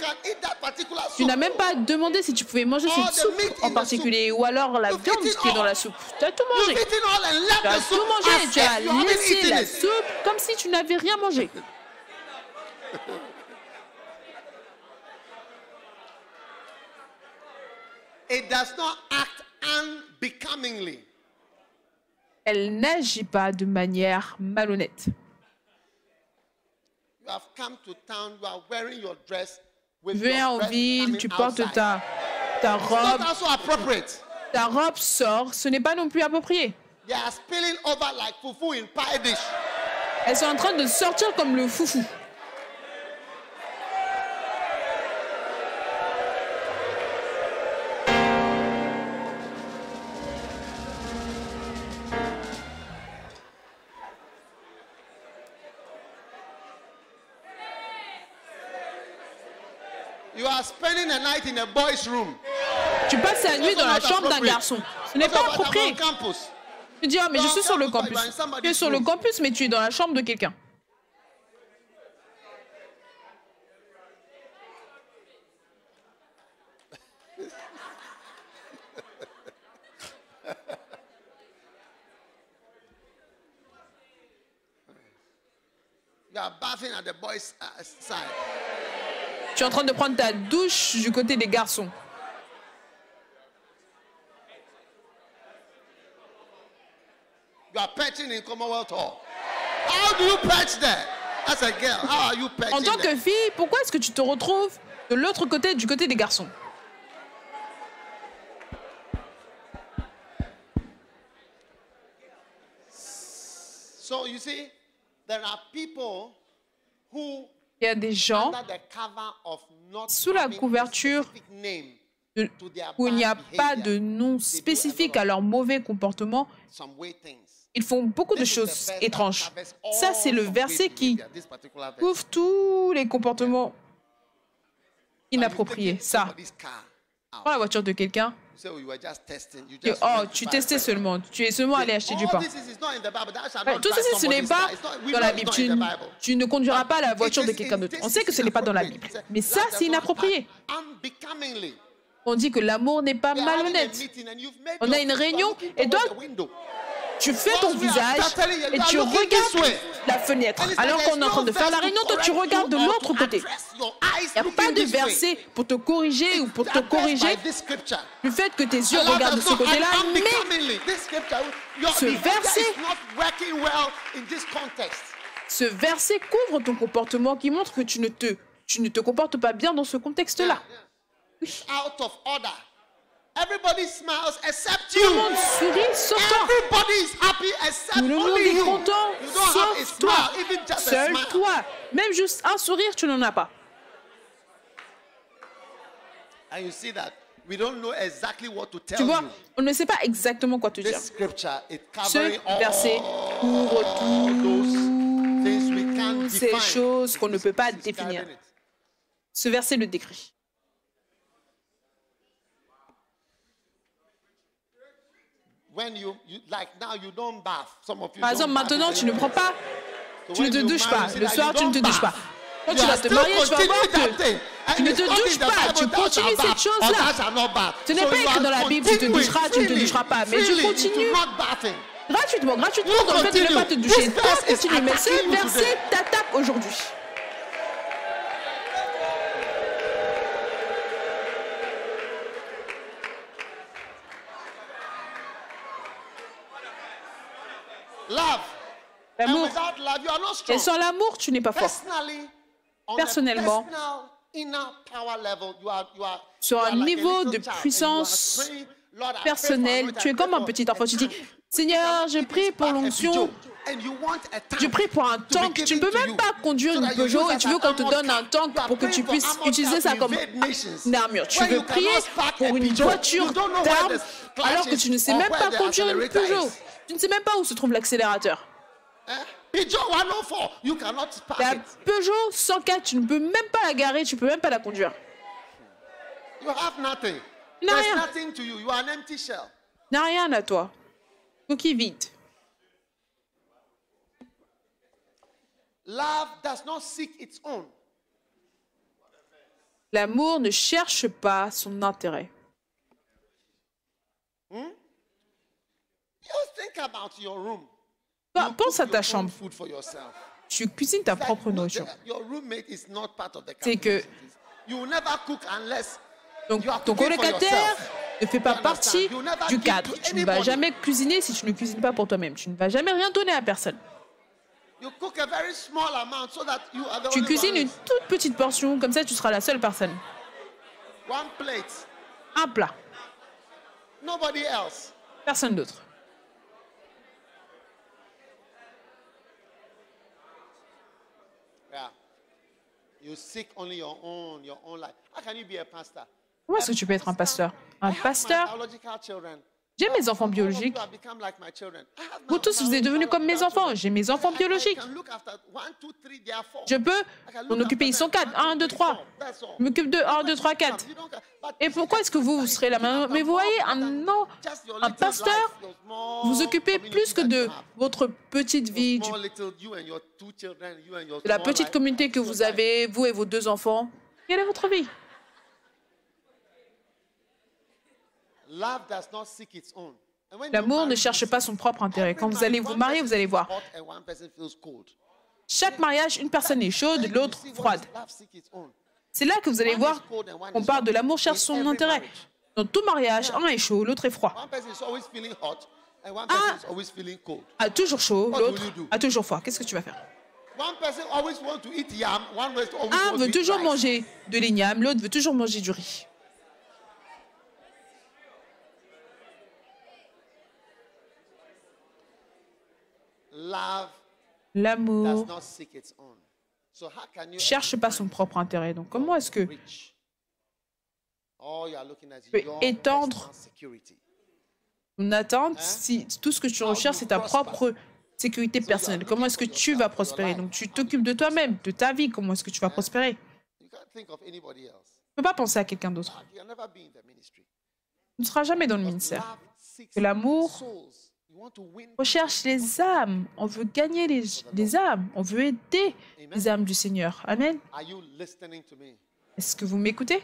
Tu n'as même pas demandé si tu pouvais manger cette soupe en particulier ou alors la viande qui est dans la soupe. Tu as tout mangé. Tu as tout mangé et tu as laissé la soupe comme si tu n'avais rien mangé. It does not act unbecomingly. Elle n'agit pas de manière malhonnête. You have come to town, you are wearing your dress Tu with viens your en breast ville, coming tu portes outside. ta It's robe, not also appropriate. ta robe sort, ce n'est pas non plus approprié. They are spilling over like fufu in pie dish. Elles sont en train de sortir comme le foufou. You are spending the night in a boy's room. Tu passes la nuit dans la chambre d'un garçon. Ce n'est pas approprié. Campus. Tu dis, ah, mais je suis sur le campus. Tu es sur le campus, mais tu es dans la chambre de quelqu'un. You are bathing at the boy's side. Tu es en train de prendre ta douche du côté des garçons. You are perching in Commonwealth Hall. How do you perch there? As a girl, how are you perching En tant there? que fille, pourquoi est-ce que tu te retrouves de l'autre côté, du côté des garçons? So you see, there are people who, Il y a des gens under the cover of not sous la having a couverture specific name de- to their où il n'y a bad pas behavior, de nom they do a spécifique lot à of leur mauvais comportement. some weird things. Ils font beaucoup de This is the choses verse étranges. that covers Ça, all c'est le some verset weird qui behavior, this particular verse. couvre tous les comportements But you've inappropriés. taken Ça, somebody's car out. prends la voiture de quelqu'un. You say, oh, you were just testing. You Et, just oh, went to tu buy testais bread. seulement. Tu es seulement allé acheter du All pain. this is not in the Bible. Thou shalt Ouais, not tout drive ceci, ce n'est somebody's pas car. It's not- we dans know la it's Bible. not in the Bible. Tu ne conduiras pas la voiture de It is quelqu'un in d'autre. this On sait que ce n'est pas dans la Bible. inappropriate. Mais ça, Love c'est does not inapproprié. act unbecomingly. On dit que l'amour n'est pas We are having a malhonnête. meeting and you've made On your a une face, you are réunion looking et towards toi, the window. tu fais ton visage et tu regardes la fenêtre. Alors qu'on est en train de faire la réunion, toi, tu regardes de l'autre côté. Il n'y a pas de verset pour te corriger ou pour te corriger du fait que tes yeux regardent de ce côté-là, mais ce verset couvre ton comportement qui montre que tu ne te comportes pas bien dans ce contexte-là. Out of order. Everybody smiles except Tout le you. monde sourit sauf toi. Everybody is happy except Tout le monde only est you. content You don't have a sauf toi. smile, even just a Seul smile. toi. Même juste un sourire, tu n'en as pas. And you see that we don't know exactly what to tell Tu vois, you. on ne sait pas exactement quoi te dire. This scripture is Ce covering verset all couvre those things we can't toutes ces define. choses qu'on ne peut pas This is définir. describing it. Ce verset le décrit. When you like now you don't bath. Some of you Par don't exemple, bath. maintenant, tu ne prends pas, So tu ne when te you douches marry, pas. you see Le that soir, you tu ne te don't douches pas. bath. Quand You tu are vas te still marier, tu vas voir continuing that que thing. And tu ne it's te not douches in the pas. Bible, Tu thou continues shalt cette bath, chose-là. or thou shalt not bath. Ce n'est So pas you écrit are dans la Bible, tu te continuing doucheras, tu ne te freely, doucheras pas. Mais tu freely continues into not bathing. gratuitement dans le fait de continue. ne pas te doucher. This Toi, verse is continue. Mais ce attacking you verset today. t'attaque aujourd'hui. Love. And L'amour. without love, you are not strong. Et sans l'amour, tu n'es pas fort. Personally, on a Personnellement, personal inner power level, you are sur you are un like a niveau little de child and you are puissance praying, Lord, I pray for personnel, anointing, tu I es pray comme un for- petit enfant. Tu dis, Seigneur, je prie pour l'onction. And you want a tank Je prie pour un to be tank. Tu ne given peux to même you. pas conduire So une that you Peugeot use et tu as veux an qu'on te armored donne un car. tank You are pour que praying tu for puisses armored utiliser car ça to comme invade nations. une armure. Tu Where veux you prier cannot spark a pour une Peugeot. voiture You don't know where d'armes the alors que tu ne sais clutch même is pas or where the conduire une accelerator Peugeot. is. Tu ne sais même pas où se trouve l'accélérateur. Eh? Peugeot 104, you cannot spark La it. Peugeot 104, tu ne peux même pas la garer, tu ne peux même pas la conduire. You have nothing. Il n'a There's rien. nothing to you. You are an empty shell. N'a rien à toi. Coquille vide. Love does not seek its own. L'amour ne cherche pas son intérêt. You think about your room. Bah, You pense cook à ta your own chambre. food for yourself. Tu cuisines ta Like, propre nourriture. your roommate is not part of the C'est que- calculation. You will never cook unless Donc, you are ton cooking for colocataire yourself. ne fait pas You partie understand? You never du give cadre. to Tu ne vas anybody. jamais cuisiner si tu ne cuisines pas pour toi-même. Tu ne vas jamais rien donner à personne. You cook a very small amount so that you are the Tu only cuisines one une toute petite portion, comme ça tu seras la seule personne. one plate. Un plat, Nobody else. personne d'autre. Yeah. You seek only your own life. How can you be a pastor? Comment est-ce que tu peux être un pasteur? Un I have my pasteur, biological children. j'ai mes enfants All of you biologiques. have become like my children. I have Vous my tous, vous êtes devenus comme mes biological enfants. J'ai mes enfants children. I biologiques. can look after 1, 2, 3, they are 4. Je peux I can m'en look occuper. Ils after sont them. 4. 1, 2, 3. That's all. Je m'occupe de 1, 2, 3, 4. You don't care. But Et pourquoi est-ce que vous serez la main? Mais vous voyez, un pasteur, vous occupez plus que de votre petite vie, de la petite communauté que vous avez, vous et vos 2 enfants. Quelle est votre vie? L'amour ne cherche pas son propre intérêt. Quand vous allez vous marier, vous allez voir. Chaque mariage, une personne est chaude, l'autre froide. C'est là que vous allez voir qu'on parle de l'amour cherche son intérêt. Dans tout mariage, un est chaud, l'autre est froid. Un a toujours chaud, l'autre a toujours froid. Qu'est-ce que tu vas faire? Un veut toujours manger de l'igname, l'autre veut toujours manger du riz. L'amour ne cherche pas son propre intérêt. Donc, comment est-ce que tu peux étendre une attente si tout ce que tu recherches, c'est ta propre sécurité personnelle? Comment est-ce que tu vas prospérer? Donc, tu t'occupes de toi-même, de ta vie. Comment est-ce que tu vas prospérer? Tu ne peux pas penser à quelqu'un d'autre. Tu ne seras jamais dans le ministère. Que l'amour recherche les âmes. On veut gagner les âmes. On veut aider les âmes du Seigneur. Amen. Est-ce que vous m'écoutez?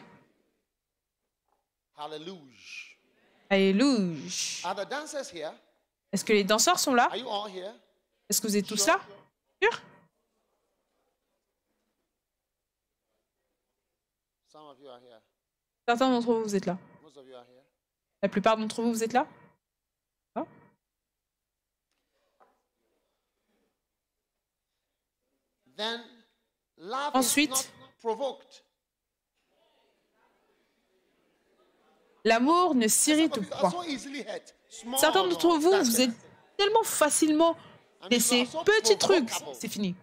Alléluia. Est-ce que les danseurs sont là? Est-ce que vous êtes tous là? Sûr? Certains d'entre vous, vous êtes là. La plupart d'entre vous, vous êtes là? Ah. Ensuite, l'amour ne s'irrite point. Certains d'entre vous, vous êtes tellement facilement blessés. Petit truc, c'est fini.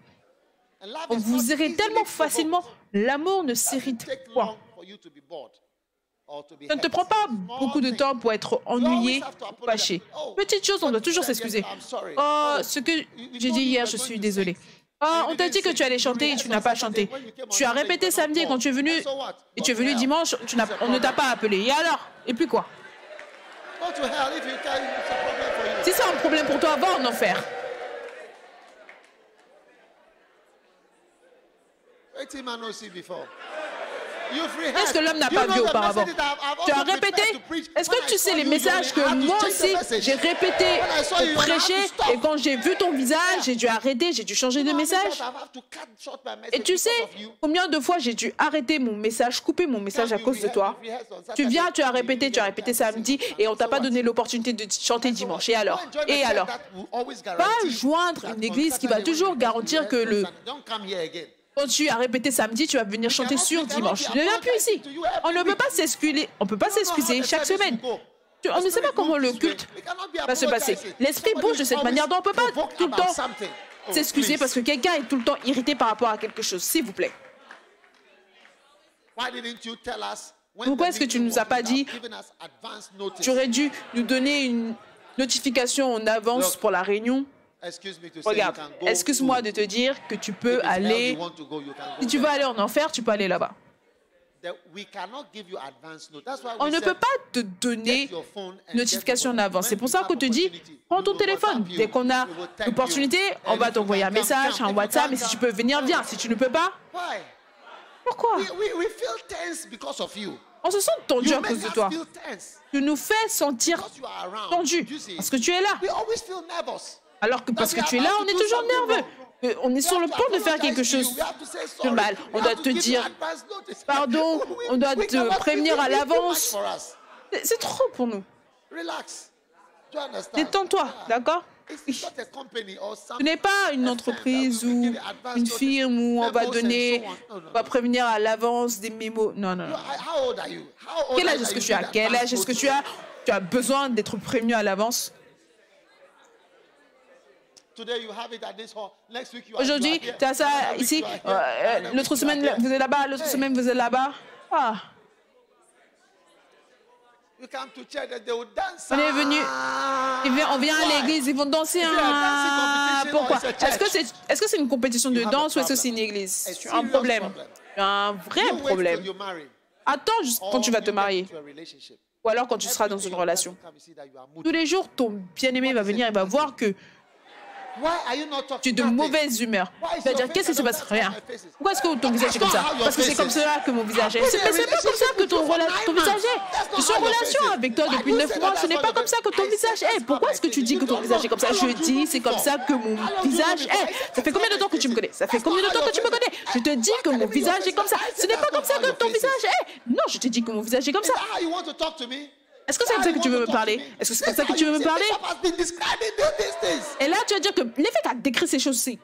Vous irez tellement facilement, l'amour ne s'irrite point. Ça ne te prend pas beaucoup de temps pour être ennuyé ou fâché. Petite chose, on doit toujours s'excuser. Oh, ce que j'ai dit hier, je suis désolé. Oh, on t'a dit que tu allais chanter et tu n'as pas chanté. Tu as répété samedi quand tu es venu et tu es venu dimanche, on ne t'a pas appelé. Et alors? Et puis quoi? Si c'est un problème pour toi, va en enfer. Est-ce que l'homme n'a pas vu auparavant? Tu as répété? Est-ce que tu sais les messages que moi aussi j'ai répété pour prêcher et quand j'ai vu ton visage, j'ai dû arrêter, j'ai dû changer de message? Et tu sais combien de fois j'ai dû arrêter mon message, couper mon message à cause de toi? Tu viens, tu as répété samedi et on t'a pas donné l'opportunité de chanter dimanche. Et alors? Et alors? Pas joindre une église qui va toujours garantir que quand tu as répété samedi, tu vas venir chanter sur dimanche. Ne viens plus ici. On ne peut pas s'excuser. On peut pas s'excuser chaque semaine. On ne sait pas comment le culte va se passer. L'esprit bouge de cette manière, donc on ne peut pas tout le temps s'excuser parce que quelqu'un est tout le temps irrité par rapport à quelque chose. S'il vous plaît. Pourquoi est-ce que tu ne nous as pas dit? Tu aurais dû nous donner une notification en avance pour la réunion. Regarde, excuse-moi de te dire que tu peux aller, si tu veux aller en enfer, tu peux aller là-bas. On ne peut pas te donner une notification en avance. C'est pour ça qu'on te dit, prends ton téléphone. Dès qu'on a l'opportunité, on va t'envoyer un message, un WhatsApp, mais si tu peux venir, viens. Si tu ne peux pas, pourquoi? On se sent tendu à cause de toi. Tu nous fais sentir tendus parce que tu es là. Alors que parce que tu es là, on est toujours nerveux. On est sur le point de faire quelque chose de mal. On doit te dire pardon, on doit te prévenir à l'avance. C'est trop pour nous. Détends-toi, d'accord? Ce n'est pas une entreprise ou une firme où on va prévenir à l'avance des mémos. Non, non, non. Quel âge est-ce que tu as? Quel âge est-ce que tu as? Tu as besoin d'être prévenu à l'avance? Aujourd'hui, tu as ça ici. L'autre semaine, vous êtes là-bas. L'autre semaine, vous êtes là-bas. Ah. On est venu. On vient à l'église, ils vont danser. Pourquoi? Est-ce que c'est une compétition de danse ou est-ce que c'est une église? Tu as un problème. Tu as un vrai problème. Attends juste quand tu vas te marier. Ou alors quand tu seras dans une relation. Tous les jours, ton bien-aimé va venir et va voir que tu es de mauvaise humeur. Tu vas dire, qu'est-ce qui se passe? Rien. Pourquoi est-ce que ton visage est comme ça? Parce que c'est comme cela que mon visage est. C'est pas comme ça que ton visage est. Je suis en relation avec toi depuis 9 mois. Ce n'est pas comme ça que ton visage est. Pourquoi est-ce que tu dis que ton visage est comme ça? Je dis, c'est comme ça que mon visage est. Ça fait combien de temps que tu me connais? Ça fait combien de temps que tu me connais? Je te dis que mon visage est comme ça. Ce n'est pas comme ça que ton visage est. Non, je te dis que mon visage est comme ça. Est-ce que c'est comme ça que tu veux me parler? Est-ce que c'est comme ça que tu veux me parler? Et là, tu vas dire que l'effet a décrit ces choses-ci.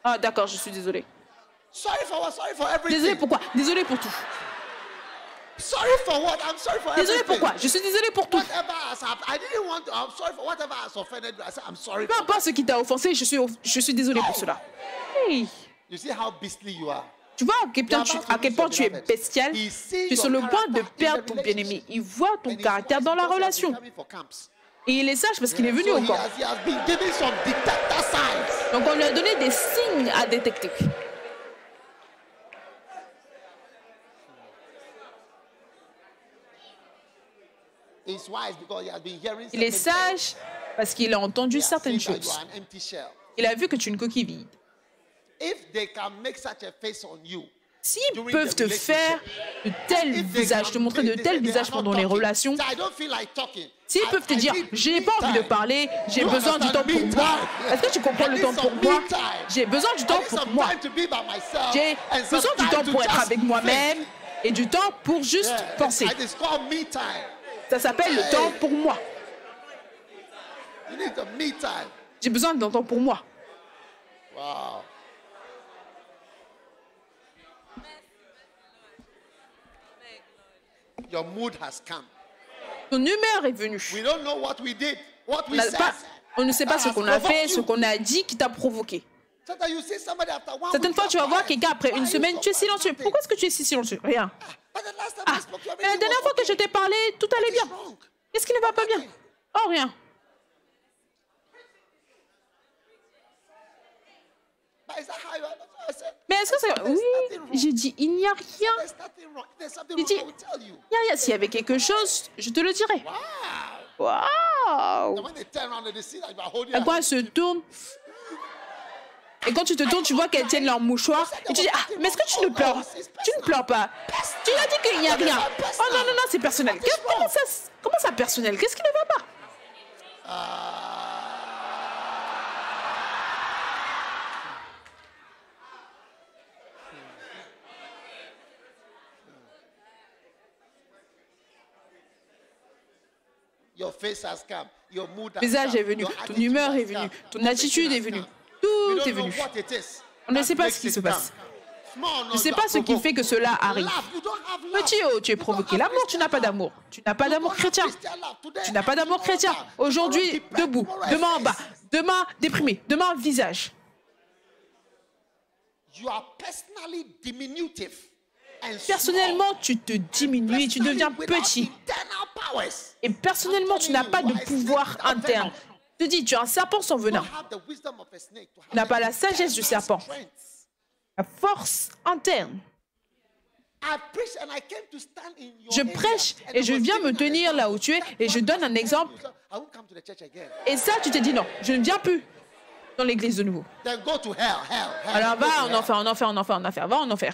Ah, d'accord, je suis désolé. Désolé pourquoi? Désolé pour tout. Sorry for what? I'm sorry for Désolé everything. pourquoi? Je suis désolé pour tout. Whatever has happened, I didn't want to. I'm sorry for whatever has offended you. I said, I'm sorry Peu for importe that. ce qui t'a offensé, je suis désolé pour cela. Hey. You see how beastly you are. Tu vois à quel point tu es bestial? Tu es sur le point de perdre ton bien-aimé. Il voit ton caractère dans la relation. Et il est sage parce qu'il est venu au camp. He has been given some detector signs. Donc on lui a donné des signes à détecter. He's wise because he has been hearing Il est certain things. sage parce qu'il a entendu He has certaines seen that you choses. are an empty shell. Il a vu que tu es une coquille vide. If they can make such a face on you, S'ils peuvent te faire de tels visages, te montrer de tels visages pendant les relations, I don't feel like talking. s'ils peuvent te dire « j'ai pas envie de parler, j'ai besoin du temps pour moi », est-ce que tu comprends le temps pour moi? J'ai besoin du temps pour moi. J'ai besoin du temps pour être avec moi-même et du temps pour juste penser. It's called me time. Ça s'appelle le temps pour moi. You need the me time. J'ai besoin d'un temps pour moi. Wow. Your mood has come. Ton humeur est venue. We don't know what we did, what we said. On ne sait pas ce qu'on a fait, ce qu'on a dit qui t'a provoqué. Sometimes you see somebody after 1 Certaines week, fois, tu vas voir why? quelqu'un après Why une are you semaine, so tu es quiet? silencieux. Nothing. Pourquoi est-ce que tu es si silencieux? Rien. But the last time Ah, I spoke, you mais la already dernière was fois que je okay. t'ai parlé, tout allait bien. What's wrong? Qu'est-ce qui ne va pas bien? Oh, rien. But is that how you are? I said, Mais est-ce que c'est... there's Oui, nothing wrong. j'ai dit, il n'y a rien. There's nothing wrong. If there's something J'ai wrong, dit, I will tell you. il y a rien. S'il y avait quelque chose, je te le dirais. Wow. Waouh! And when they turn around and they see that you are holding Et her quand hand, elles se tournent, et quand tu te tournes, tu vois qu'elles tiennent leur mouchoir, et tu dis, ah, mais est-ce que tu ne pleures? Tu ne pleures pas. Tu as dit qu'il n'y a rien. Oh non, non, non, c'est personnel. Comment ça personnel? Qu'est-ce qui ne va pas? your face has come. Your mood has Le visage come. est venu, Your ton attitude humeur has est venue, come. ton Everything attitude has est venue. come. We Tout don't est know venu. what it is On ne that sait pas makes ce qui it se passe. come. Small, no, Je ne sais you pas are ce qui fait que provoked. cela arrive. Love, you don't have love. Petit oh, tu es You provoqué. don't have L'amour, tu n'as pas Christian d'amour. Tu n'as pas love. d'amour You don't have chrétien. Christian love. Today, Tu n'as pas d'amour you chrétien. know that. Aujourd'hui, Tomorrow depressed, debout. tomorrow Demain en bas. face. Demain déprimé. Demain visage. You are personally diminutive and Personnellement, tu te diminues et tu deviens petit. Et personnellement, tu n'as pas de pouvoir interne. Je te dis, tu es un serpent sans venin. Tu n'as pas la sagesse du serpent. La force interne. Je prêche et je viens me tenir là où tu es et je donne un exemple. Et ça, tu t'es dit non, je ne viens plus dans l'église de nouveau. Alors va en enfer, en enfer, en enfer, en enfer. Va en enfer.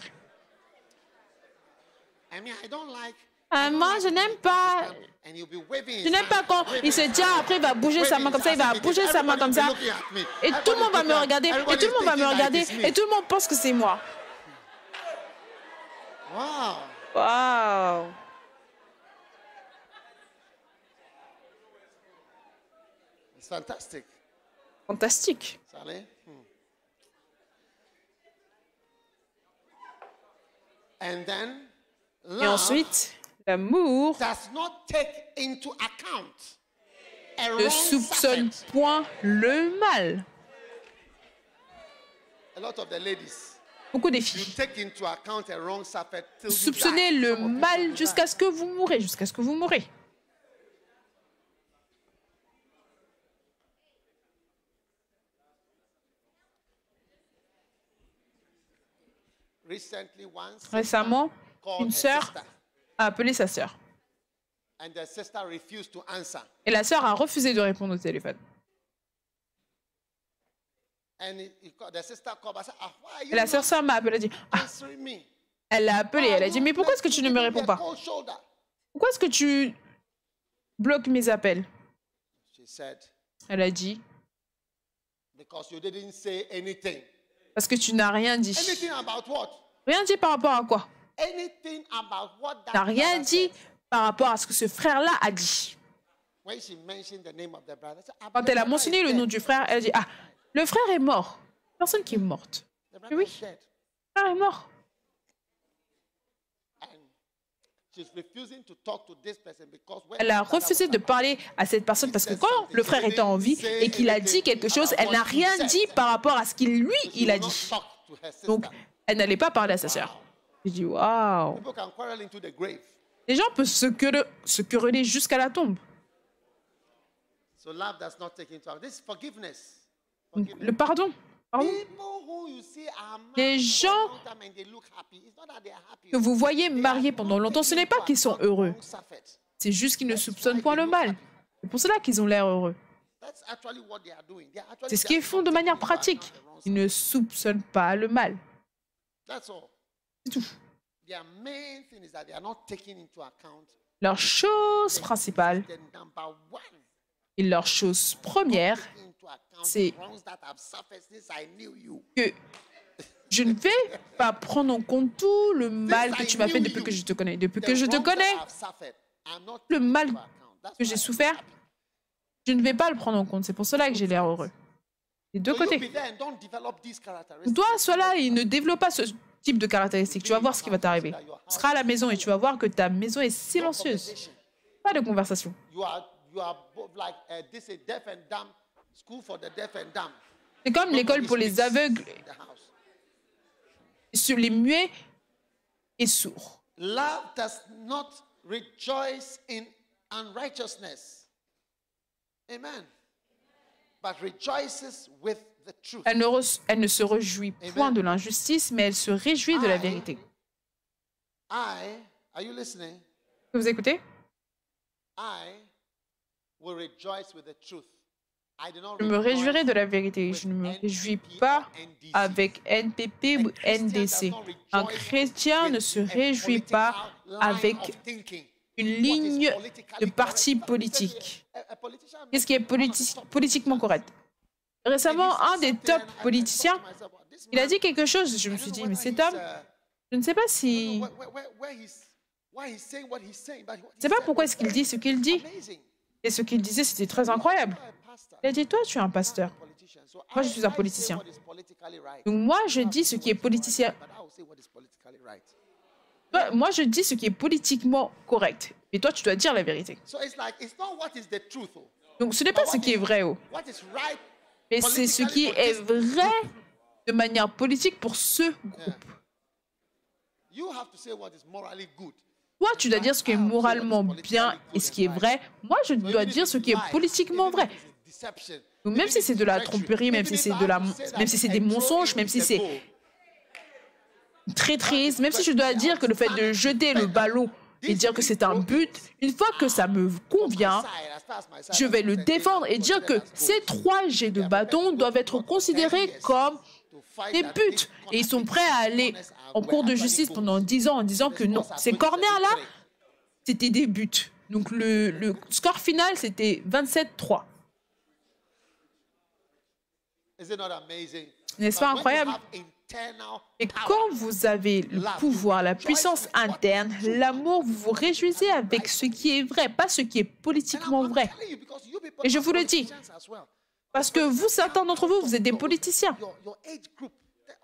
Moi, je n'aime pas. Je n'aime pas quand il se tient, après il va bouger sa main comme ça, il va bouger sa main comme ça. Et tout le monde va me regarder, et tout le monde va me regarder, et tout le monde pense que c'est moi. Wow. It's fantastic. Fantastique. Sally? And then, Et ensuite, l'amour does not take into account a ne wrong soupçonne serpent. point le mal. A lot of the ladies, Beaucoup des you filles. take into account a wrong serpent till you Soupçonnez die. le Some of you mal will jusqu'à die. ce que vous mourrez, jusqu'à ce que vous mourrez. Recently, one sister Récemment, called une her sœur sister, a appelé sa sœur. and the sister refused to answer. Et la sœur a refusé de répondre au téléphone. And the sister called and said, why are you Et la not sœur m'a appelé, elle a dit, ah, answering me? elle l'a appelé, elle a dit, mais pourquoi est-ce que tu ne me réponds pas? Cold shoulder. Pourquoi est-ce que tu bloques mes appels? She said, Elle a dit, because you didn't say anything. parce que tu n'as rien dit. Anything about what? Rien dit par rapport à quoi? Anything about what Tu that n'as rien brother dit said. par rapport à ce que ce frère-là a dit. When she mentioned the name of the brother, she said, "Ah, Quand but elle a the brother mentionné is le dead. nom du frère, elle a dit, ah, le frère est mort. Personne qui est morte. The brother Oui. is dead. Le frère est mort. And Elle a refusé de parler à cette personne parce que quand le frère était en vie et qu'il a dit quelque chose, elle n'a rien dit par rapport à ce qu'il lui il a dit. Donc, elle n'allait pas parler à sa sœur. J'ai dit, waouh. Les gens peuvent se quereller jusqu'à la tombe. Donc, le pardon. Pardon. Les gens que vous voyez mariés pendant longtemps, ce n'est pas qu'ils sont heureux. C'est juste qu'ils ne soupçonnent point le mal. C'est pour cela qu'ils ont l'air heureux. C'est ce qu'ils font de manière pratique. Ils ne soupçonnent pas le mal. C'est tout. Leur chose principale et leur chose première, c'est que je ne vais pas prendre en compte tout le mal que tu m'as fait depuis que je te connais. Depuis que je te connais, le mal que j'ai souffert, je ne vais pas le prendre en compte. C'est pour cela que j'ai l'air heureux. Des deux côtés. Toi, sois là et ne développe pas ce type de caractéristiques. Tu vas voir ce qui va t'arriver. Tu seras à la maison et tu vas voir que ta maison est silencieuse. Pas de conversation. C'est comme l'école pour les aveugles, sur les muets et sourds. Love does not rejoice in unrighteousness. Amen. But rejoices with the truth. Elle ne se réjouit point de l'injustice, mais elle se réjouit de la vérité. Are you listening? Vous écoutez? I will rejoice with the truth. Je me réjouirai de la vérité. Je ne me réjouis pas avec NPP ou NDC. Un chrétien ne se réjouit pas avec une ligne de parti politique. Qu'est-ce qui est politiquement correct? Récemment, un des top politiciens, il a dit quelque chose. Je me suis dit, mais cet homme, je ne sais pas si... Je ne sais pas pourquoi est-ce qu'il dit ce qu'il dit. Et ce qu'il disait, c'était très incroyable. Il a dit, toi, tu es un pasteur. Moi, je suis un politicien. Donc, moi, je dis ce qui est politicien. Moi, je dis ce qui est politiquement correct. Et toi, tu dois dire la vérité. Donc, ce n'est pas ce qui est vrai, mais c'est ce qui est vrai de manière politique pour ce groupe. Toi, tu dois dire ce qui est moralement bien et ce qui est vrai. Moi, je dois dire ce qui est politiquement vrai. Donc, même si c'est de la tromperie, même si c'est des mensonges, même si c'est traîtrise, même si je dois dire que le fait de jeter le ballon et dire que c'est un but, une fois que ça me convient, je vais le défendre et dire que ces 3 jets de bâton doivent être considérés comme des buts. Et ils sont prêts à aller en cour de justice pendant 10 ans en disant que non, ces corners-là, c'était des buts. Donc le score final, c'était 27-3. N'est-ce pas incroyable? Et quand vous avez le pouvoir, la puissance interne, l'amour, vous vous réjouissez avec ce qui est vrai, pas ce qui est politiquement vrai. Et je vous le dis, parce que vous, certains d'entre vous, vous êtes des politiciens.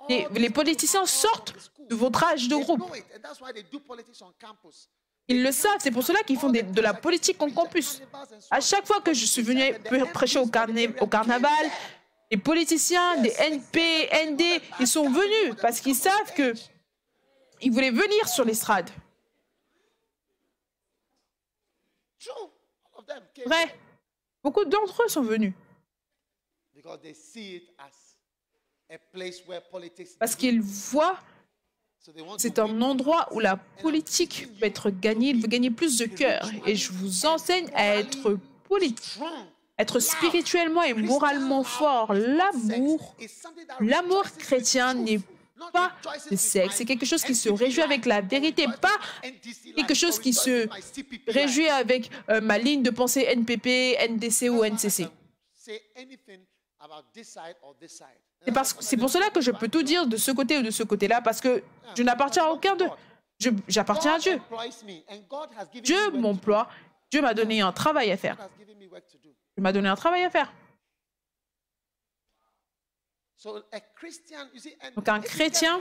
Et les politiciens sortent de votre âge de groupe. Ils le savent, c'est pour cela qu'ils font de la politique en campus. À chaque fois que je suis venue prêcher au carnaval, les politiciens, des NP, ND, ils sont venus parce qu'ils savent qu'ils voulaient venir sur l'estrade. Vrai, beaucoup d'entre eux sont venus. Parce qu'ils voient, c'est un endroit où la politique peut être gagnée, il veut gagner plus de cœur. Et je vous enseigne à être politique. Être spirituellement et moralement fort, l'amour chrétien n'est pas le sexe. C'est quelque chose qui se réjouit avec la vérité, pas quelque chose qui se réjouit avec ma ligne de pensée NPP, NDC ou NCC. C'est pour cela que je peux tout dire de ce côté ou de ce côté-là, parce que je n'appartiens à aucun d'eux. J'appartiens à Dieu. Dieu m'emploie. Dieu m'a donné un travail à faire. Il m'a donné un travail à faire. Donc un chrétien,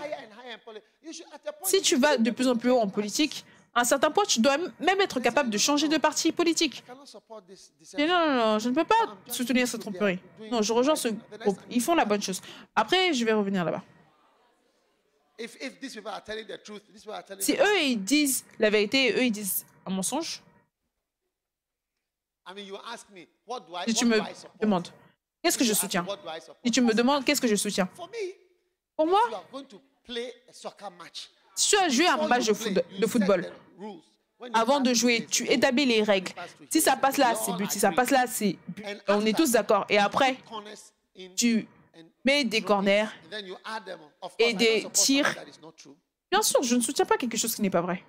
si tu vas de plus en plus haut en politique, À un certain point, tu dois même être capable de changer de parti politique. Et non, je ne peux pas soutenir cette tromperie. Non, je rejoins ce groupe. Ils font la bonne chose. Après, je vais revenir là-bas. Si eux, ils disent la vérité et eux, ils disent un mensonge, si tu me demandes, qu'est-ce que je soutiens? Si tu me demandes, qu'est-ce que je soutiens? Pour moi, si tu as joué un match de football, avant de jouer, tu établis les règles. Si ça passe là, c'est but. Si ça passe là, c'est but. On est tous d'accord. Et après, tu mets des corners et des tirs. Bien sûr, je ne soutiens pas quelque chose qui n'est pas vrai.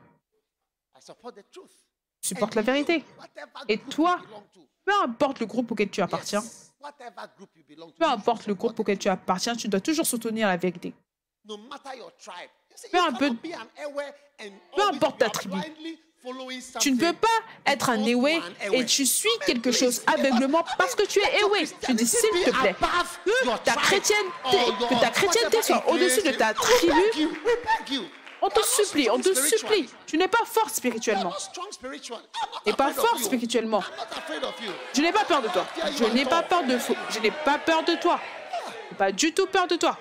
Je supporte la vérité. Et toi, peu importe le groupe auquel tu appartiens, peu importe le groupe auquel tu appartiens, tu dois toujours soutenir la vérité. Peu importe ta tribu. Tu ne peux pas être un Ewe et tu suis quelque chose aveuglement parce que tu es Ewe. Je dis, s'il te plaît, que ta chrétienté soit au-dessus de ta tribu. On te supplie, on te supplie. Tu n'es pas fort spirituellement. Tu n'es pas fort spirituellement. Je n'ai pas peur de toi. Je n'ai pas peur de vous. Je n'ai pas peur de toi. Je n'ai pas du tout peur de toi.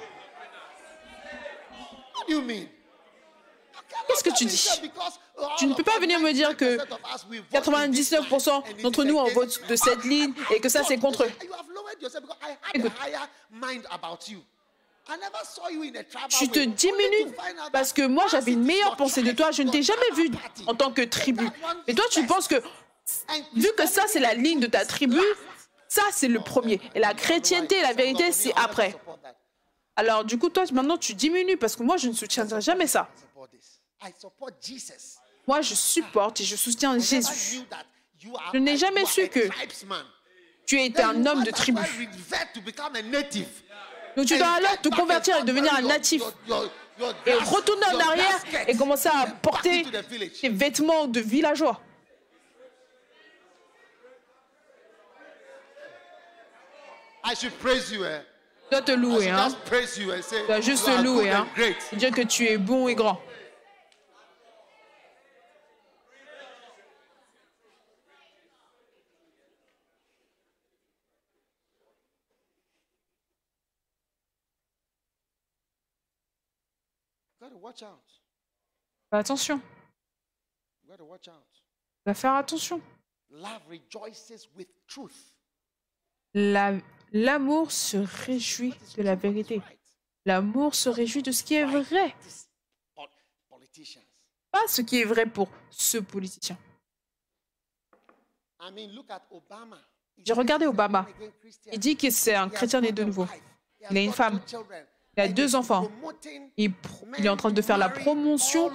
Qu'est-ce que tu dis? Tu ne peux pas venir me dire que 99% d'entre nous, on vote de cette ligne et que ça, c'est contre eux. Écoute, tu te diminues parce que moi, j'avais une meilleure pensée de toi. Je ne t'ai jamais vu en tant que tribu. Et toi, tu penses que, vu que ça, c'est la ligne de ta tribu, ça, c'est le premier. Et la chrétienté, la vérité, c'est après. Alors, du coup, toi, maintenant, tu diminues parce que moi, je ne soutiendrai jamais ça. Moi, je supporte et je soutiens Jésus. Je n'ai jamais su que tu étais un homme de tribu. Donc, tu dois alors te convertir et devenir un natif. Et retourner en arrière et commencer à porter tes vêtements de villageois. Tu dois te louer, hein. Tu dois juste te louer, hein. Dire que tu es bon et grand. Fais attention. Va faire attention. L'amour se réjouit de la vérité. L'amour se réjouit de ce qui est vrai. Pas ce qui est vrai pour ce politicien. J'ai regardé Obama. Il dit que c'est un chrétien né de nouveau. Il a une femme. Il a 2 enfants. Il est en train de faire la promotion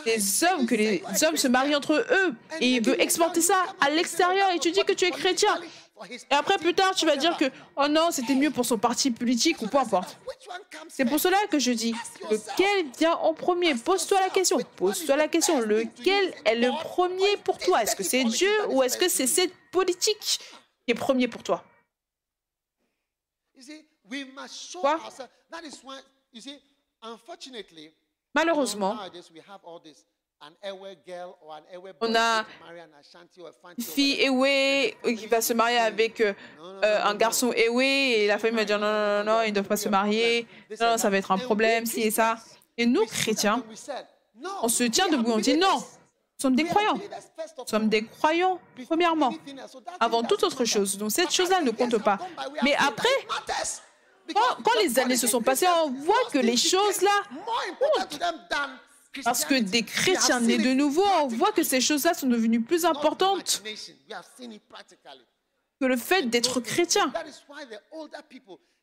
des hommes, que les hommes se marient entre eux. Et il veut exporter ça à l'extérieur. Et tu dis que tu es chrétien. Et après, plus tard, tu vas dire que, oh non, c'était mieux pour son parti politique ou peu importe. C'est pour cela que je dis, lequel vient en premier? Pose-toi la question. Pose-toi la question. Lequel est le premier pour toi? Est-ce que c'est Dieu ou est-ce que c'est cette politique qui est premier pour toi? Quoi? Malheureusement, on a une fille Ewe qui va se marier avec un garçon Ewe et la famille va dire non, ils ne doivent pas se marier, non, ça va être un problème, si et ça. Et nous, chrétiens, on se tient debout, on dit non, nous sommes des croyants. Nous sommes des croyants, premièrement, avant toute autre chose. Donc cette chose-là ne compte pas. Mais après, quand les années se sont passées, on voit que les choses-là comptent. Parce que des chrétiens nés de nouveau, on voit que ces choses-là sont devenues plus importantes que le fait d'être chrétien.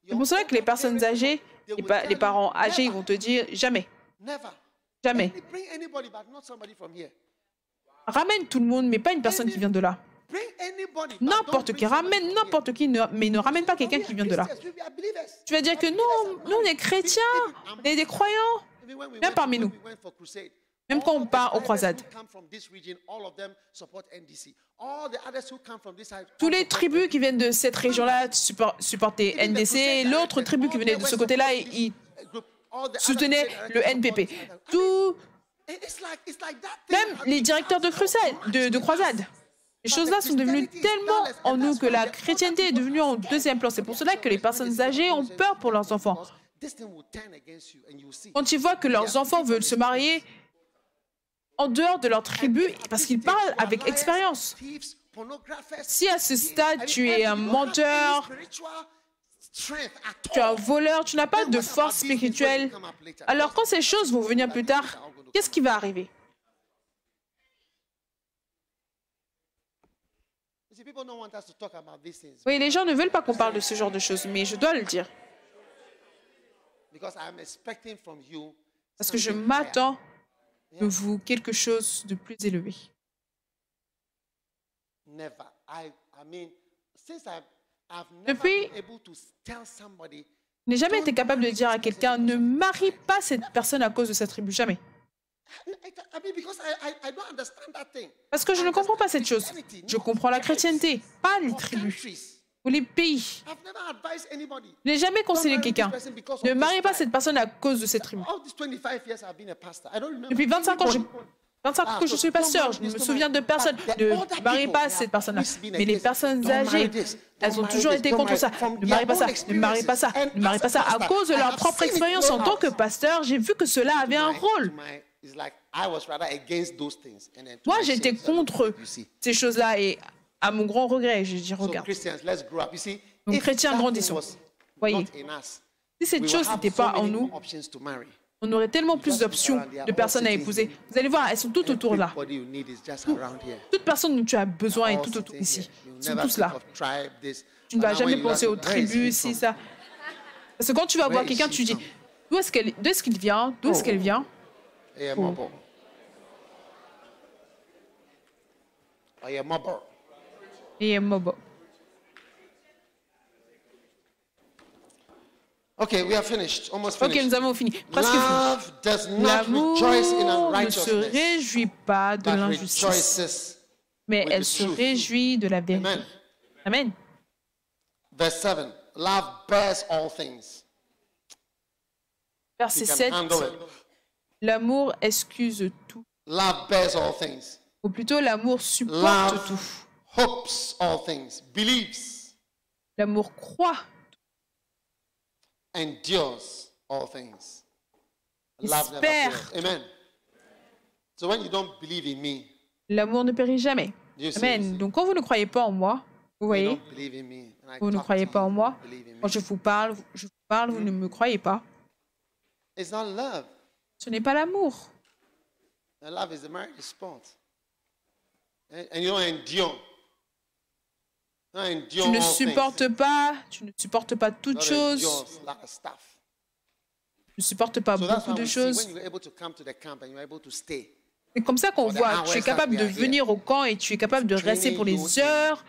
C'est pour cela que les personnes âgées, les parents âgés, ils vont te dire jamais. Jamais. Ramène tout le monde, mais pas une personne qui vient de là. N'importe qui, ramène n'importe qui, mais ne ramène pas quelqu'un qui vient de là. Tu vas dire que non, nous on est chrétiens, on est des croyants, même parmi nous. Même quand on part aux croisades. Tous les tribus qui viennent de cette région-là supportaient NDC, l'autre tribu qui venait de ce côté-là, ils soutenaient le NPP. Tout, même les directeurs de croisade. Les choses-là sont devenues tellement en nous que la chrétienté est devenue en deuxième plan. C'est pour cela que les personnes âgées ont peur pour leurs enfants. Quand ils voient que leurs enfants veulent se marier en dehors de leur tribu, parce qu'ils parlent avec expérience. Si à ce stade, tu es un menteur, tu es un voleur, tu n'as pas de force spirituelle, alors quand ces choses vont venir plus tard, qu'est-ce qui va arriver? Oui, les gens ne veulent pas qu'on parle de ce genre de choses, mais je dois le dire. Parce que je m'attends de vous quelque chose de plus élevé. Depuis, je n'ai jamais été capable de dire à quelqu'un, ne marie pas cette personne à cause de sa tribu, jamais. Parce que je ne comprends pas cette chose. Je comprends la chrétienté, pas les tribus ou les pays. Je n'ai jamais conseillé quelqu'un. Ne marie pas cette personne à cause de cette tribu. Depuis 25 ans, que je suis pasteur, je ne me souviens de personne. Ne marie pas cette personne-là. Mais les personnes âgées, elles ont toujours été contre ça. Ne marie pas ça, ne marie pas ça, ne marie pas ça. À cause de leur propre expérience en tant que pasteur, j'ai vu que cela avait un rôle. Moi, j'étais contre ces choses-là et à mon grand regret, je dis, regarde. Donc, chrétiens, grandissons. Voyez, si cette chose n'était pas en nous, on aurait tellement plus d'options de personnes à épouser. Vous allez voir, elles sont toutes autour là. Toute personne dont tu as besoin est tout autour ici. Ils sont tous là. Tu ne vas jamais penser aux tribus, si ça. Parce que quand tu vas voir quelqu'un, tu dis, d'où est-ce qu'il vient? D'où est-ce qu'elle vient? Et Mobo. Okay, we are finished. Almost Ok, finished. nous avons fini. Presque fini. L'amour ne se réjouit pas de l'injustice, mais elle se réjouit de la vérité. Amen. Verse 7. Love bears all things. Verset 7. L'amour excuse tout. Love bears all things. Ou plutôt, l'amour supporte tout. Hopes all things. Believes. L'amour croit. Endures all things. Love never fails. Amen. So when you don't believe in me, l'amour ne périt jamais. Amen. Donc quand vous ne croyez pas en moi, vous voyez, vous ne croyez pas en moi. Quand je vous parle, vous ne me croyez pas. Ce n'est pas l'amour. Love is a marriage sport. And you don't endure. Tu ne supportes pas toutes choses. Tu ne supportes pas beaucoup de choses. C'est comme ça qu'on voit, tu es capable de venir au camp et tu es capable de rester pour les heures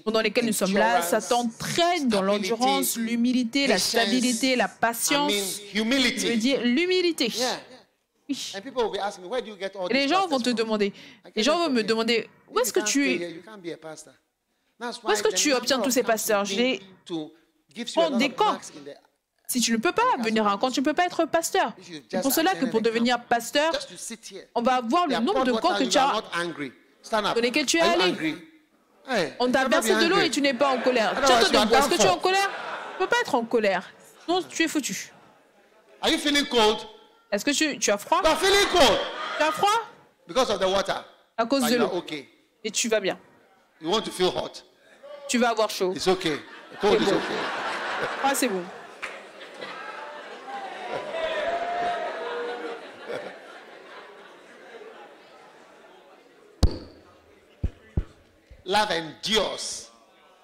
pendant lesquelles nous sommes là. Ça t'entraîne dans l'endurance, l'humilité, la stabilité, la patience. Je veux dire l'humilité. Oui. Et les gens vont te demander, me demander, où est-ce que tu obtiens tous ces pasteurs? Je les prends des camps. Si tu ne peux pas venir à un camp, tu ne peux pas être pasteur. C'est pour cela que pour devenir pasteur, on va voir le nombre de camps que tu as dans lesquels tu es allé. On t'a versé de l'eau et tu n'es pas en colère. Tiens-toi debout. Est-ce que tu es en colère? Tu ne peux pas être en colère. Sinon, tu es foutu. Est-ce que tu as froid? Tu as froid? À cause de l'eau. Et tu vas bien. Tu vas avoir chaud. It's okay. The cold is okay. Ah, c'est bon. Love endures.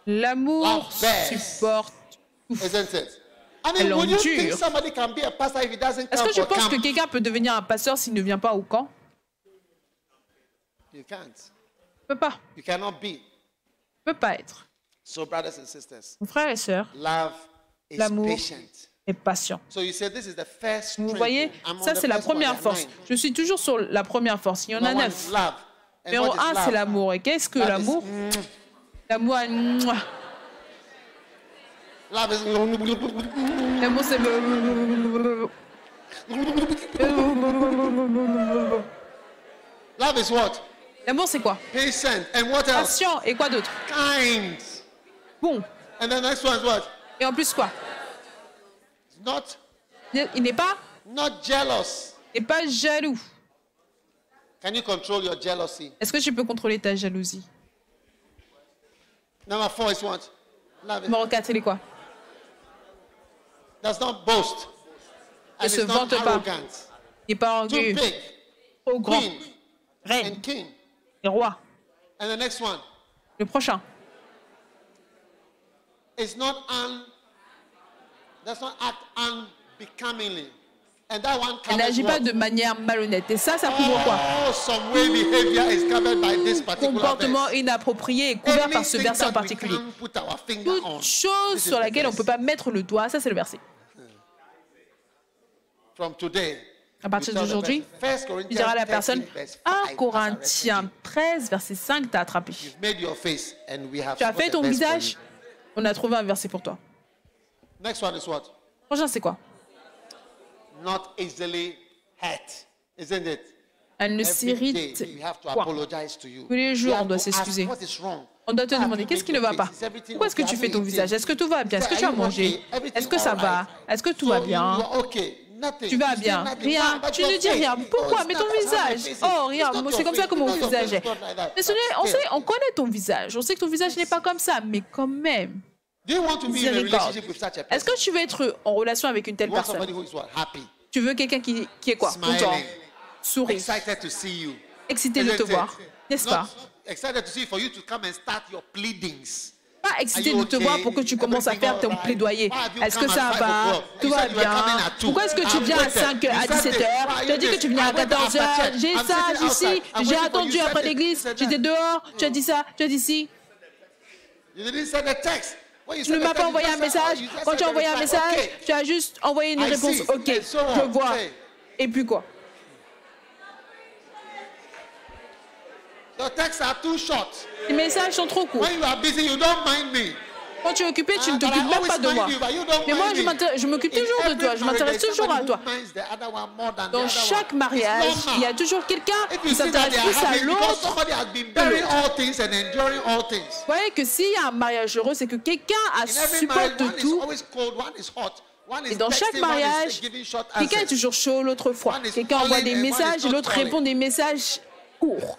L'amour supporte tout. Elle endure. Est-ce que tu penses que quelqu'un peut devenir un pasteur s'il ne vient pas au camp? You can't. Tu ne peux pas. You cannot be. Tu ne peux pas être. So, brothers and sisters, Mon frère et sœurs, l'amour est patient. Vous voyez, ça c'est la première force. Je suis toujours sur la première force. Il y en a 9. Numéro 1, c'est l'amour. Et qu'est-ce que l'amour? L'amour, L'amour, c'est... Love is what? L'amour, c'est quoi? Patient. And what else? Patient. Et quoi d'autre? Kind. Bon. And the next one is what? Et en plus, quoi? Not, Il n'est pas... not jealous. Il n'est pas jaloux. Can you control your jealousy? Est-ce que tu peux contrôler ta jalousie? Number 4 is what? Love it. Numéro 4, il est quoi? Does not boast. Ne And se is not vante pas. arrogant. Il n'est pas Too orgueilleux. big. Trop grand. Queen Reine. and king. Et roi. And the next one Le prochain. is not does not act unbecomingly. And that one Elle covers n'agit pas what? de manière malhonnête. Et ça couvre quoi? Oh, some way behavior is covered by this particular Comportement verse. inapproprié est couvert par ce Anything verset en that we particulier. can't put our finger on. Toute chose This is sur the laquelle on ne verse. peut pas mettre le doigt, ça c'est le verset. From today, À partir you tell the d'aujourd'hui, person, 1 tu Corinthians diras à la 13, personne, verse 1 5 Corinthiens 13, verset 5, t'as attrapé. You've made your face and we have Tu as put fait a ton verse for visage, you. on a trouvé un verset pour toi. Next one is what? Prochain, c'est quoi? Not easily hurt, isn't it? Elle ne Every day, s'irrite we have to point. apologize to you. Tous les jours, We have on doit to ask, s'excuser. what is wrong? On doit te Why have demander you qu'est-ce made qui ne your va pas. face? Is everything Pourquoi est-ce que okay? tu fais ton Are you visage? eating? Est-ce que tout va bien? Est-ce que tu Are as you mangé? okay? Everything Est-ce que ça all va? right? Est-ce que tout So va you bien? are okay. Nothing. Tu vas You say bien? nothing. Rien. Why? But Tu your ne dis face. rien. Pourquoi? Mais ton It's not how my visage. face is. Oh, regarde, It's not c'est your comme ça face. que You mon know your visage face est. is not like that. Mais on connaît ton visage. On sait que ton visage n'est pas comme ça, mais quand même. Do you want to be in a Miséricorde. relationship with such a Est-ce person? que tu veux être en relation avec une telle You want personne? somebody who is what? Happy, Tu veux quelqu'un qui est quoi? Content, smiling, sourit, excited to see you. excité de Isn't te it? voir, n'est-ce Not pas? excited to see you for you to come and start your pleadings. Pas excité Are you de te okay? voir pour que tu commences à faire ton Everything all plaidoyer. right? Why have you Est-ce que come ça at 5 va? o'clock? Tout You va said you were coming bien? at 2. Pourquoi est-ce que tu I've viens à waited. 5 You à said 17 this. heures? Why Tu as you dit que this? tu venais à I waited 14 after heures. church. J'ai I'm ça, sitting j'ai ci, outside. I'm j'ai waiting for attendu you. You après said l'église. this. J'étais dehors. Tu as dit ça, tu as dit ci. You didn't send a text. When you Tu ne sent m'as a pas text, envoyé you un just said, message. oh, you just Quand said tu as the envoyé un reply. message, Okay. tu as juste envoyé une I réponse. see. Ok, And so on. je vois. Okay. Et puis quoi? Your texts are too short. Les messages sont trop courts. When you are busy, you don't mind me. Quand tu es occupé, tu ne But I t'occupes même always pas de mind moi. you, but you don't Mais moi, mind me. je m'occupe In toujours de every toi. Je marriage, m'intéresse there's toujours à somebody toi. who minds the other one more than the Dans other chaque one. mariage, It's normal. il y a toujours quelqu'un If qui you see that s'intéresse they are plus à happy because l'autre. somebody has been bearing all things and enduring all things. Vous voyez que s'il y a un mariage heureux, c'est que quelqu'un In every marriage, supporte one is tout. always cold, one is hot. One Et is dans chaque texting, one mariage, is giving short quelqu'un est answers. toujours chaud, l'autre froid. One is Quelqu'un envoie calling des and one is messages et not l'autre calling. répond des messages courts.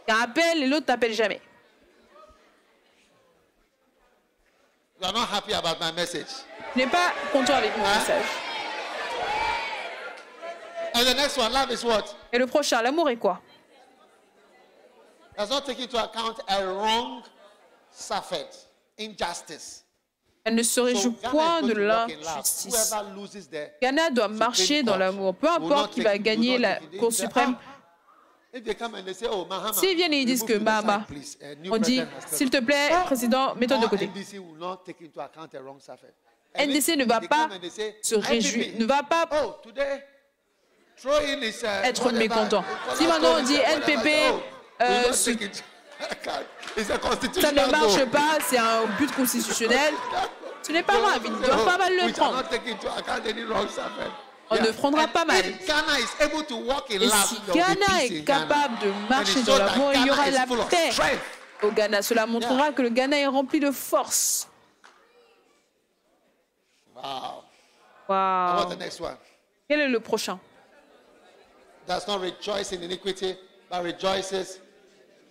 Quelqu'un appelle et l'autre t'appelle jamais. You are not happy about my message. Tu n'es pas content avec mon Hein? message. And the next one, love is what? Et le prochain, l'amour est quoi? Does not take into account a wrong suffered, injustice. Elle ne se So réjouit Ghana point is de going to walk in love. l'injustice. Whoever loses the Ghana doit marcher dans l'amour. Peu importe qui va gagner la Cour suprême. If they come and they say, oh, Mahama, S'ils viennent et ils disent remove que to the Mahama, side, please. A new on dit, president has come. s'il te plaît, président, mets-toi de Or côté. NDC will not take into account a wrong suffered. And NDC ne if va they pas come and they say, se réjouir, NPP, ne va pas oh, today, throw in his, être whatever, mécontent. Nicolas Si maintenant on Stone, dit whatever, NPP, oh, we don't ce- take it into account. It's a ça constitutional ne marche goal. pas, c'est un but constitutionnel. Ce n'est pas grave, ils doivent pas mal le We shall prendre. not take into account any wrong suffered. On ne prendra pas mal. If Ghana is able to walk in Et love, si there will be Ghana peace est in Ghana. capable de And marcher it dans shows that l'amour, il y aura Ghana is la full of paix strength. au Ghana. Cela montrera que le Ghana est rempli de force. Wow. How Waouh. about the next one? Quel est le prochain? Does not rejoice in iniquity, but rejoices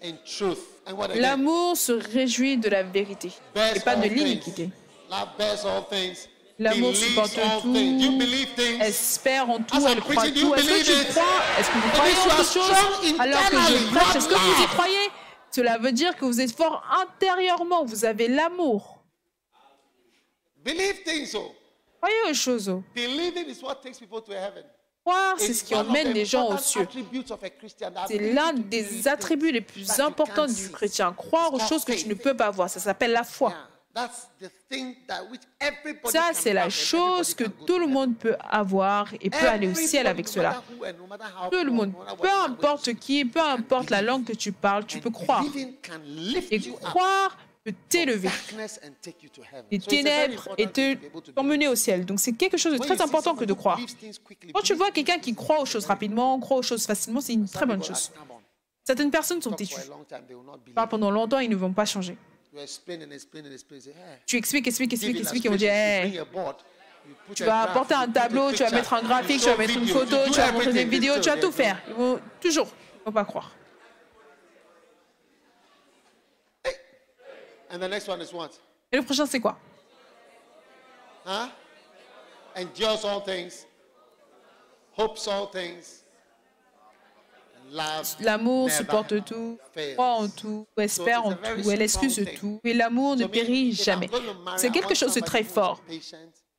in truth. And what again? L'amour se réjouit de la vérité Bears et pas de all l'iniquité. things. Love bears all things. L'amour Believes supporte all things. You tout, believe things. espère en tout, As I'm elle croit preaching, do you tout. Est-ce que believe tu it? crois? Est-ce que vous It croyez means you en are quelque chose? strong Alors que internally. je prêche, You est-ce que vous y love. croyez? Cela veut dire que vous êtes fort intérieurement, vous avez l'amour. Believe things. So Croyez aux choses. believing is what takes people to heaven. Croire, c'est It's ce qui one of emmène the les gens aux important cieux. attributes of a Christian, that C'est ability l'un to believe des attributs les things plus that you importants can't du see. chrétien. Croire aux It's choses que called tu ne faith. peux pas voir. Ça s'appelle la foi. Yeah, that's the thing that which everybody Ça, can c'est have la and chose que everybody can go tout to le heaven. monde peut avoir et peut aller au ciel avec Everybody, cela. no matter who and no matter how Tout le poor, monde, no matter peu what language importe qui, peu importe la langue que tu parles, tu and peux croire. believing can lift Et you up. croire peut t'élever des ténèbres et t'emmener au ciel. Donc c'est quelque chose de très important que de croire. Quand tu vois quelqu'un qui croit aux choses rapidement, croit aux choses facilement, c'est une très bonne chose. Certaines personnes sont têtues. Pendant longtemps, ils ne vont pas changer. Tu expliques, ils vont dire hey, tu vas apporter un tableau, tu vas mettre un graphique, tu vas mettre une photo, tu vas montrer des vidéos, tu vas tout faire. Ils vont toujours, ils ne vont pas croire. Et le prochain, c'est quoi? Endures all things, hopes all things. L'amour supporte tout, croit en tout, espère en tout, elle excuse tout. Et l'amour ne périt jamais. C'est quelque chose de très fort.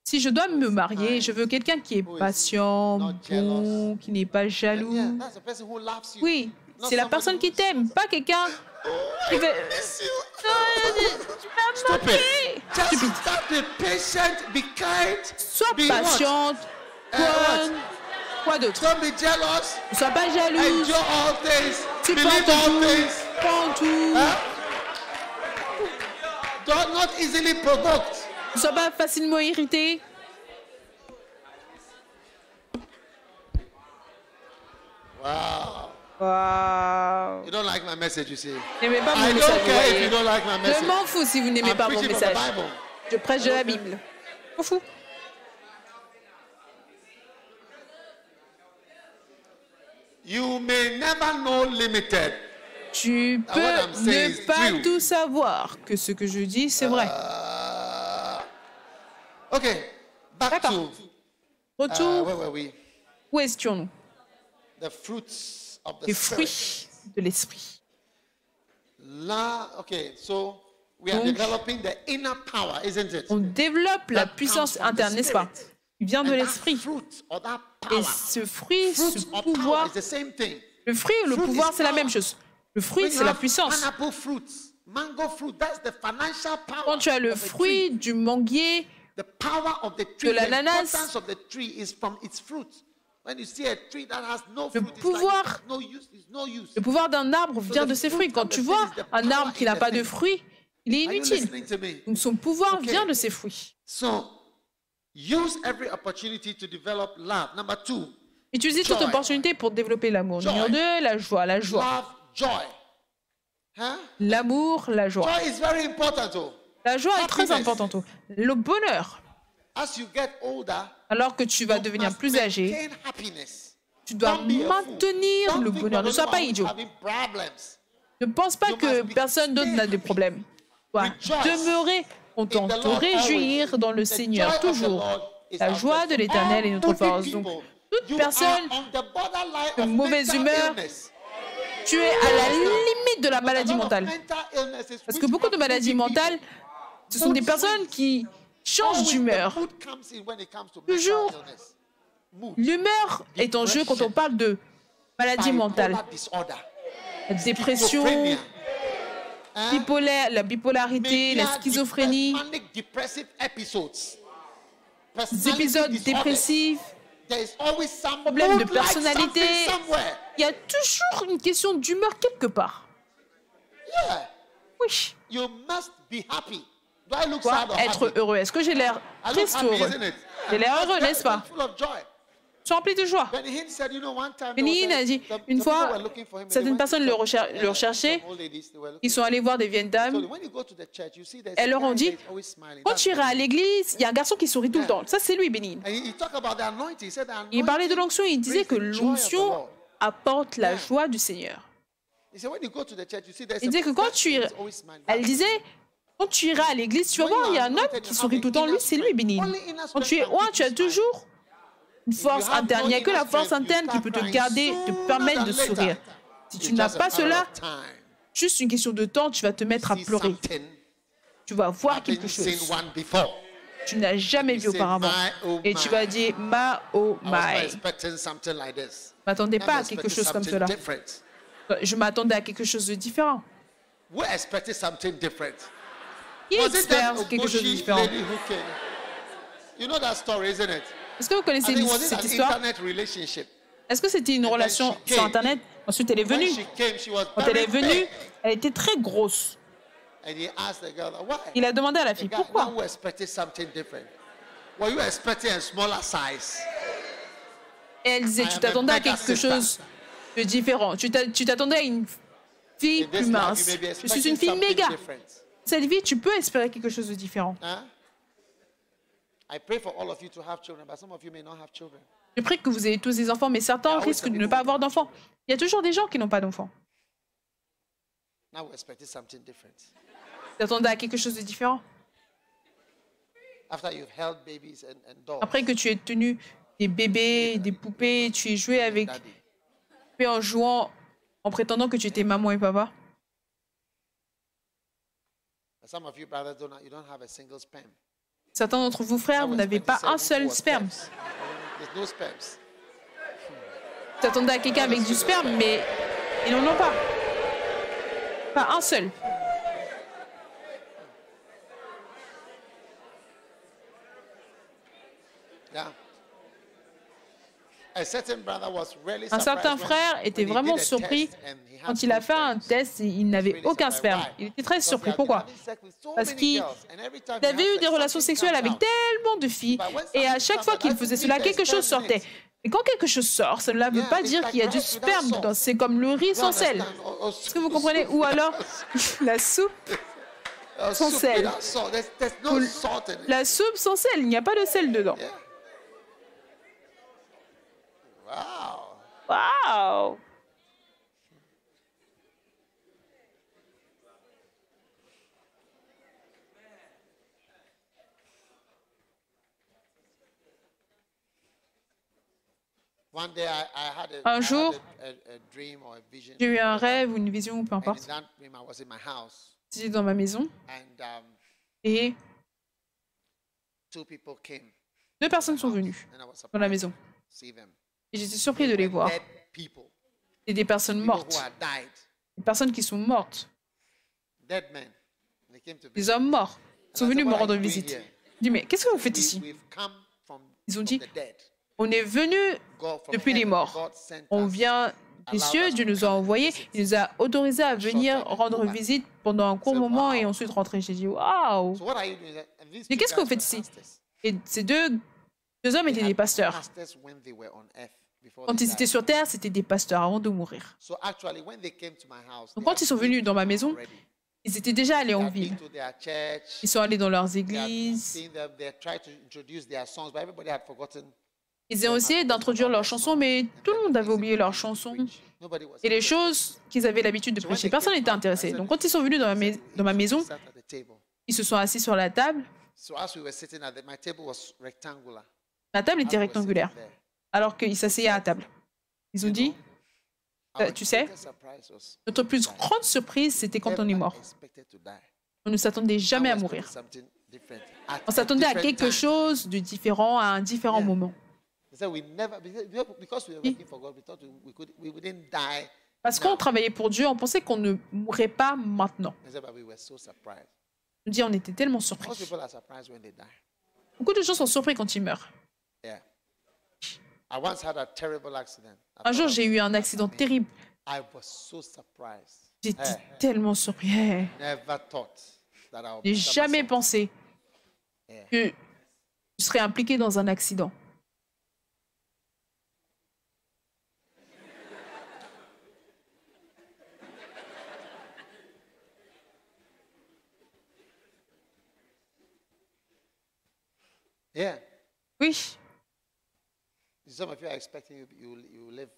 Si je dois me marier, je veux quelqu'un qui est patient, bon, qui n'est pas jaloux. Oui, c'est la personne qui t'aime, pas quelqu'un qui veut... Tu vas me manquer. Sois patiente, bonne. Quoi d'autre? Ne sois pas jalouse. Supporte tout. Prends tout. Ne sois pas facilement irrité. Wow. You don't like my message, you see. N'aimez pas mon message. Je m'en fous si vous n'aimez pas mon message. Je prêche de la Bible. Je m'en fous. You may never know limited. Tu peux ne pas tout savoir, que ce que je dis, c'est vrai. Okay, back to retour. Where were we? Où étions-nous? The fruits of the Les fruits de l'esprit. Okay, so we are developing the inner power, isn't it? On développe la puissance interne, n'est-ce pas? Il vient de l'esprit. Et ce fruit, ce pouvoir, le fruit ou le pouvoir, c'est la même chose. Le fruit, c'est la puissance. Quand tu as le fruit du manguier, de l'ananas, le pouvoir d'un arbre vient de ses fruits. Quand tu vois un arbre qui n'a pas de fruits, il est inutile. Donc son pouvoir vient de ses fruits. Use every opportunity to develop love. Number 2. Utilisez toute opportunité pour développer l'amour. Numéro 2, la joie, la joie. Love, joy. L'amour, la joie. Joy is very important. La joie est très importante. Le bonheur. As you get older, alors que tu vas devenir plus âgé, tu dois maintenir le bonheur. Ne sois pas idiot. Ne pense pas que personne d'autre n'a de problèmes. Tu dois demeurer content, te réjouir dans le Seigneur, toujours. La joie de l'Éternel est notre force. Donc, toute personne de mauvaise humeur, tu es à la limite de la maladie mentale. Parce que beaucoup de maladies mentales, ce sont des personnes qui changent d'humeur. Toujours, l'humeur est en jeu quand on parle de maladie mentale. La dépression, la bipolarité, la schizophrénie, des épisodes dépressifs, problèmes de personnalité. Il y a toujours une question d'humeur quelque part. Oui. Être heureux. Est-ce que j'ai l'air triste ou heureux? J'ai l'air heureux, n'est-ce pas? Je suis rempli de joie. Benny a dit, une fois, certaines personnes le recherchaient. Ils sont allés voir des vieilles dames. Elles leur ont dit, quand tu iras à l'église, il y a un garçon qui sourit tout le temps. Ça, c'est lui, Benny. Il parlait de l'onction. Il disait que l'onction apporte la joie du Seigneur. Il disait que quand tu iras... Elle disait... Quand tu iras à l'église, tu vas voir, il y a un homme qui sourit tout le temps. Lui, c'est lui, Bénin. Quand tu es loin, tu as toujours une force interne. Il n'y a que la force interne qui peut te garder, te permettre de sourire. Si tu n'as pas cela, juste une question de temps, tu vas te mettre à pleurer. Tu vas voir quelque chose. Tu n'as jamais vu auparavant. Et tu vas dire, ma oh my. Je ne m'attendais pas à quelque chose comme cela. Je m'attendais à quelque chose de différent. Qui espère quelque chose de différent? Est-ce que vous connaissez cette histoire? Est-ce que c'était une relation sur Internet? Ensuite, elle est venue. Quand elle est venue, elle était très grosse. And he asked the girl, why? Il a demandé à la The fille, guy pourquoi? now expected something different. Were you expecting a smaller size? Et elle disait, I tu am t'attendais a à bigger quelque sister. chose de différent. Tu t'attendais à une fille In plus this life, mince. you may be Je suis une expecting fille something méga. different. Cette vie, tu peux espérer quelque chose de différent. Huh? I pray for all of you to have children, but some of you may not have children. Je prie que vous ayez tous des enfants, mais certains risquent de ne pas avoir d'enfants. Il y a toujours des gens qui n'ont pas d'enfants. Now we expected something different. Tu t'attendais à quelque chose de différent. After you've held babies and dolls, Après que tu aies tenu des bébés, des poupées, tu aies joué avec daddy. puis en jouant, en prétendant que tu étais maman et papa. But some of you brothers you don't have a single sperm. Certains d'entre vous, frères, Now vous we're n'avez pas expecting un seul more sperme. sperms. There's no sperms. Tu t'attendais à quelqu'un avec du sperme, mais ils n'en ont pas. Pas un seul. Yeah. A certain brother was really Un surprised certain frère when était he vraiment did a surpris test and he had quand il a no fait un sperms. test et il n'avait Really aucun surprised. sperme. Why? Il était très Because he surpris. had been Pourquoi? having sex with so Parce many qu'il girls, and every time he avait had eu sex, des relations something sexuelles comes avec out. tellement de filles et à chaque fois qu'il faisait cela, quelque chose sortait. Et quand quelque chose sort, cela ne veut pas dire qu'il y a du sperme dedans. C'est comme le riz sans sel. Est-ce que vous comprenez? Ou alors la soupe sans sel. There's no salt in it. La soupe sans sel, il n'y a pas de sel dedans. Yeah. Wow. Waouh! One day I had Un jour, a dream or a vision. j'ai eu un rêve ou une vision, peu And in importe. that dream, I was in my house, J'étais dans ma maison and et two people came. deux personnes sont venues And I was dans la surprised maison. to see them. Et j'étais surpris de They les were voir. dead people, C'est des personnes people who mortes. had died, Des personnes qui sont mortes. dead men. They came to Des visit. hommes morts. Ils sont And I venus said, me "What are rendre you doing visite. here?" Je dis, mais qu'est-ce que vous faites ici? We've come from Ils ont from dit, the dead. on est venu God from depuis les heaven, morts. God sent On us. vient des cieux, Dieu nous a envoyés, il nous a autorisés à venir rendre visite pendant un court moment et ensuite rentrer. J'ai dit, waouh! So what are you doing? And these Mais two qu'est-ce que vous guys faites were ici? pastors. Et ces deux hommes They étaient had des been pasteurs. pastors when they were on earth before Quand they ils étaient died. sur terre, c'était des pasteurs avant de mourir. So actually, when they came to my house, Donc they quand had ils sont been venus dans ma to maison, already. ils étaient déjà allés They en had been ville. to their church. Ils sont allés dans leurs They had églises. seen them. They had tried to introduce their songs, but everybody had forgotten. Ils ont essayé d'introduire leurs chansons, mais tout le monde avait oublié leurs chansons Nobody was et les interested. choses qu'ils avaient l'habitude de prêcher. Personne n'était intéressé. Donc quand ils sont venus dans ma maison, Sat at the table. ils se sont assis sur la table. So as we were sitting at my table was rectangular. La table As était we were rectangulaire, sitting there, alors qu'ils s'asseyaient à la table. Ils ont dit, our tu sais, greatest surprise was notre plus grande surprise, c'était quand on est never mort. expected to die. On ne s'attendait jamais à Now we mourir. expected something different at On a s'attendait à different quelque time. chose de différent à un différent Yeah. moment. They said we never because we were working for God, we thought we wouldn't die. Parce now. qu'on travaillait pour Dieu, on pensait qu'on ne mourrait pas maintenant. They said, but we were so surprised. On dit, on était tellement Most surpris. people are surprised when they die. Beaucoup de gens sont surpris quand ils meurent. Yeah. I once had a terrible accident. Un jour, j'ai eu un accident terrible. I was so surprised. J'étais Hey, tellement surpris. Hey, never thought that I would j'ai become jamais a son. pensé Yeah. que je serais impliqué dans un accident. Yeah. Oui, Some of you are expecting you live.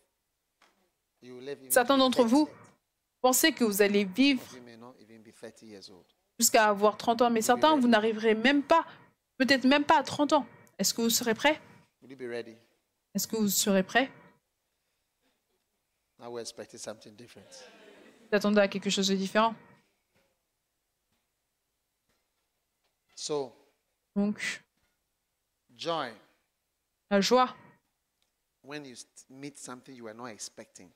You live even certains d'entre 30. vous pensez que vous allez vivre You may not even be 30 years old. jusqu'à avoir 30 ans, mais certains, vous n'arriverez même pas, peut-être même pas à 30 ans. Est-ce que vous serez prêt? Will you be ready? Est-ce que vous serez prêt? Now we're expecting something different. Vous attendez à quelque chose de différent. So, Donc, joy la joie, when you meet something you were not expecting.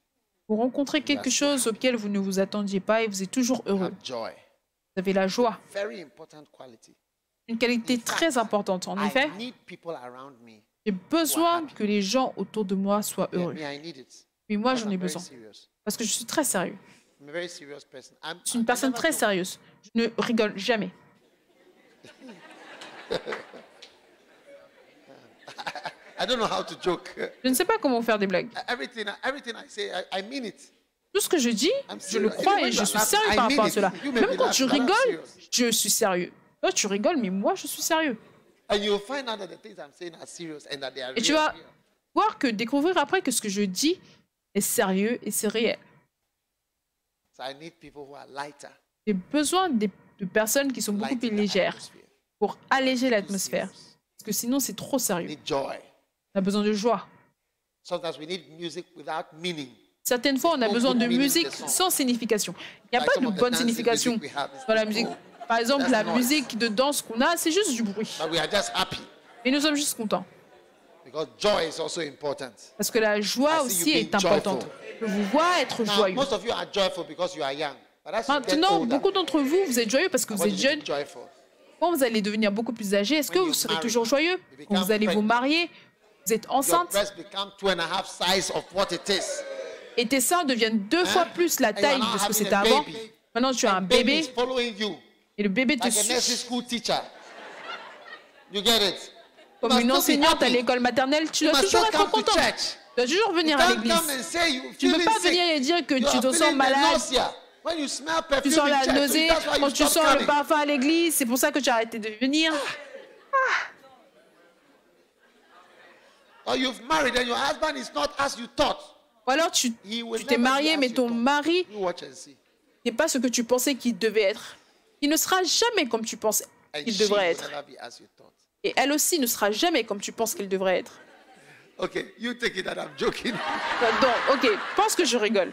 vous rencontrez quelque chose auquel vous ne vous attendiez pas et vous êtes toujours heureux. Have joy. Vous avez la joie, Very important quality. une qualité très importante. En effet, I need people around me. j'ai besoin que les gens autour de moi soient Yeah, heureux. me, I need it. Mais moi, Because j'en ai I'm very besoin serious. parce que je suis très sérieux. I'm a very serious person. Je suis une personne très sérieuse. Je ne rigole jamais. I don't know how to joke. Je ne sais pas comment faire des blagues. Everything I say, I mean it. Tout ce que je dis, je le crois et je suis sérieux par rapport à cela. Même quand tu rigoles, je suis sérieux. Toi, tu rigoles, mais moi, je suis sérieux. Et tu vas voir que découvrir après que ce que je dis est sérieux et c'est réel. J'ai besoin de personnes qui sont beaucoup plus légères pour alléger l'atmosphère. Parce que sinon, c'est trop sérieux. On a besoin de joie. Certaines fois, on a besoin de musique sans signification. Il n'y a pas de bonne signification dans la musique. Par exemple, la musique de danse qu'on a, c'est juste du bruit. Et nous sommes juste contents. Parce que la joie aussi est importante. Je vous vois être joyeux. Maintenant, beaucoup d'entre vous, vous êtes joyeux parce que vous êtes jeunes. Quand vous allez devenir beaucoup plus âgé, est-ce que vous serez toujours joyeux? Quand vous allez vous marier, vous êtes enceinte, et tes seins deviennent 2 fois plus la taille de ce que c'était avant. Maintenant, tu as un bébé, et le bébé te suit. Comme une enseignante à l'école maternelle, tu dois toujours être content. Tu dois toujours venir à l'église. Tu ne peux pas venir et dire que tu te sens malade. Tu sens la nausée quand tu sens le parfum à l'église. C'est pour ça que tu as arrêté de venir. Ou alors tu t'es marié, mais ton mari n'est pas ce que tu pensais qu'il devait être. Il ne sera jamais comme tu penses qu'il devrait être. Et elle aussi ne sera jamais comme tu penses qu'elle devrait être. Donc, ok, pense que je rigole.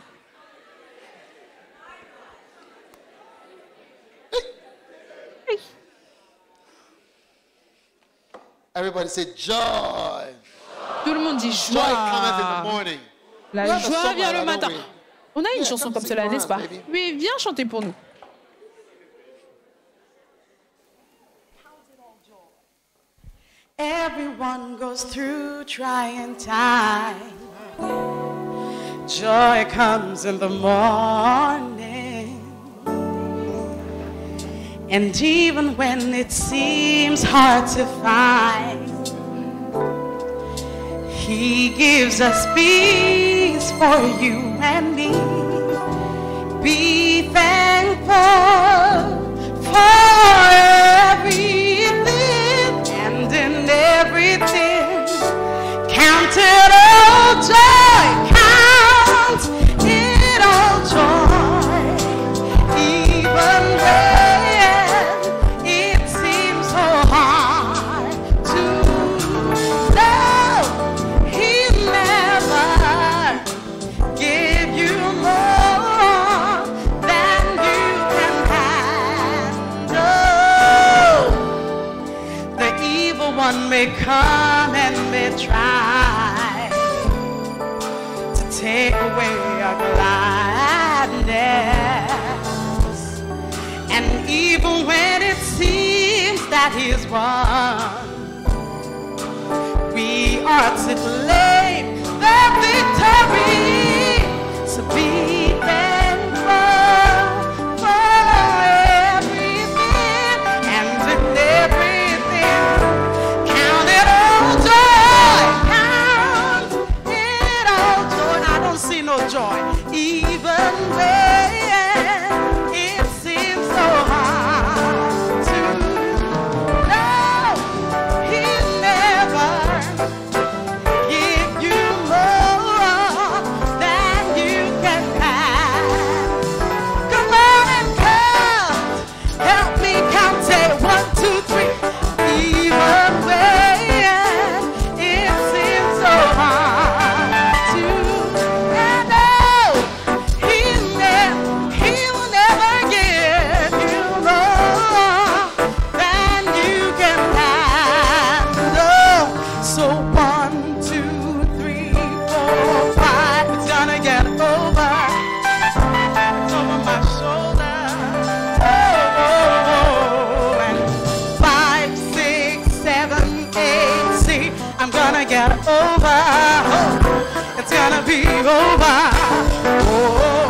Everybody say joy. Tout le monde dit joie. La joie vient le matin. On a une chanson comme cela, n'est-ce pas? Oui, viens chanter pour nous. Everyone goes through trying time. Joy comes in the morning. And even when it seems hard to find, He gives us peace for you and me. Be thankful for everything and in everything. Count it all joy, count it all joy, even when it seems so hard to know He never give you more than you can handle. The evil one may come and may try to take away our gladness, and even when it seems that He's won, we are to claim the victory. So be thankful for everything and in everything. Count it all joy, count it all joy. I don't see no joy, even when it seems so hard to know He never give you more than you can have. Come on and count, help me count it. 1, 2, 3. Even when it seems so hard to know, He will never give you more than you can handle. So 1, 2, 3, 4, 5. It's gonna get over my shoulder. Oh, and 5, 6, 7, 8. See, I'm gonna get over. Oh, it's gonna be over. Oh,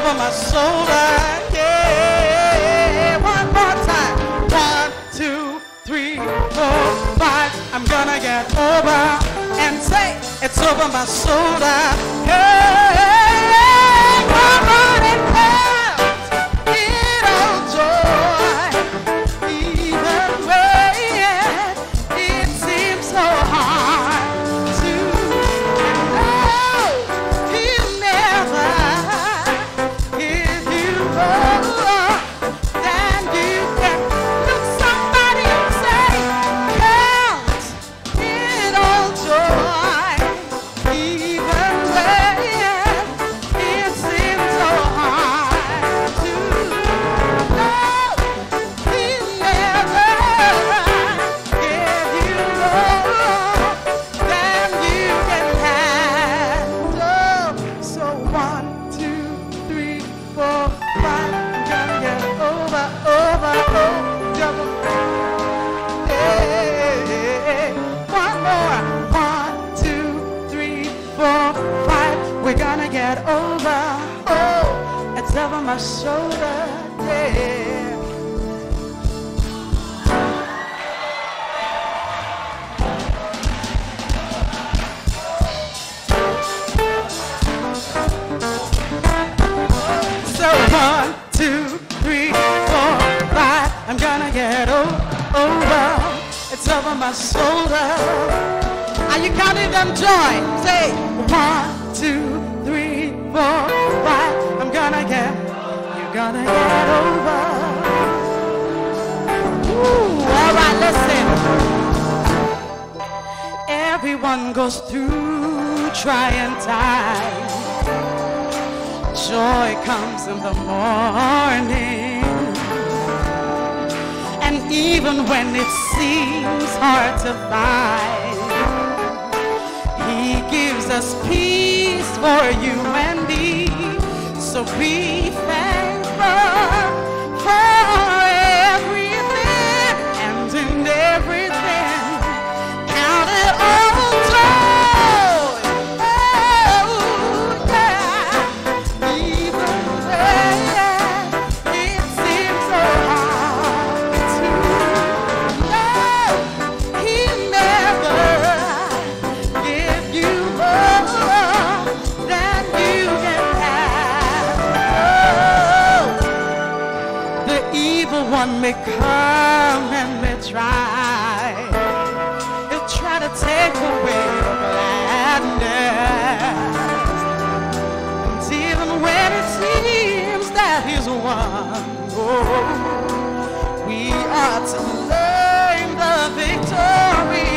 over my shoulder. Yeah, one more time. 1, 2, 3, 4, 5. I'm gonna get over and say it's over my shoulder. Hey, come on and count it all joy, even when it seems so hard to know He'll never give you more than you can. Look somebody and say, count it all joy, even when it seems so hard to know He'll never give you more than you can handle. So 1, 2, 3, 4, 5. I'm gonna get over. Double. Hey, one more. 1, 2, 3, 4, 5. We're gonna get over. Oh, it's over my shoulder. Yeah. So 1, 2, 3, 4, 5. I'm gonna get over. It's over my shoulder. Are you counting them joy? Say 1, 2, 3, 4, 5. I'm gonna get. You're gonna get over. Ooh, all right, listen. Everyone goes through trying times. Joy comes in the morning. And even when it seems hard to find, He gives us peace for you and me. So be thankful for everything and in everything. Count it all joy. Oh, yeah. Even when it seems so hard to know He'll never give you more than you can have. Oh, the evil one may come and may try. He'll try to take away your gladness. And even when it seems that He's won, oh, we are to claim the victory.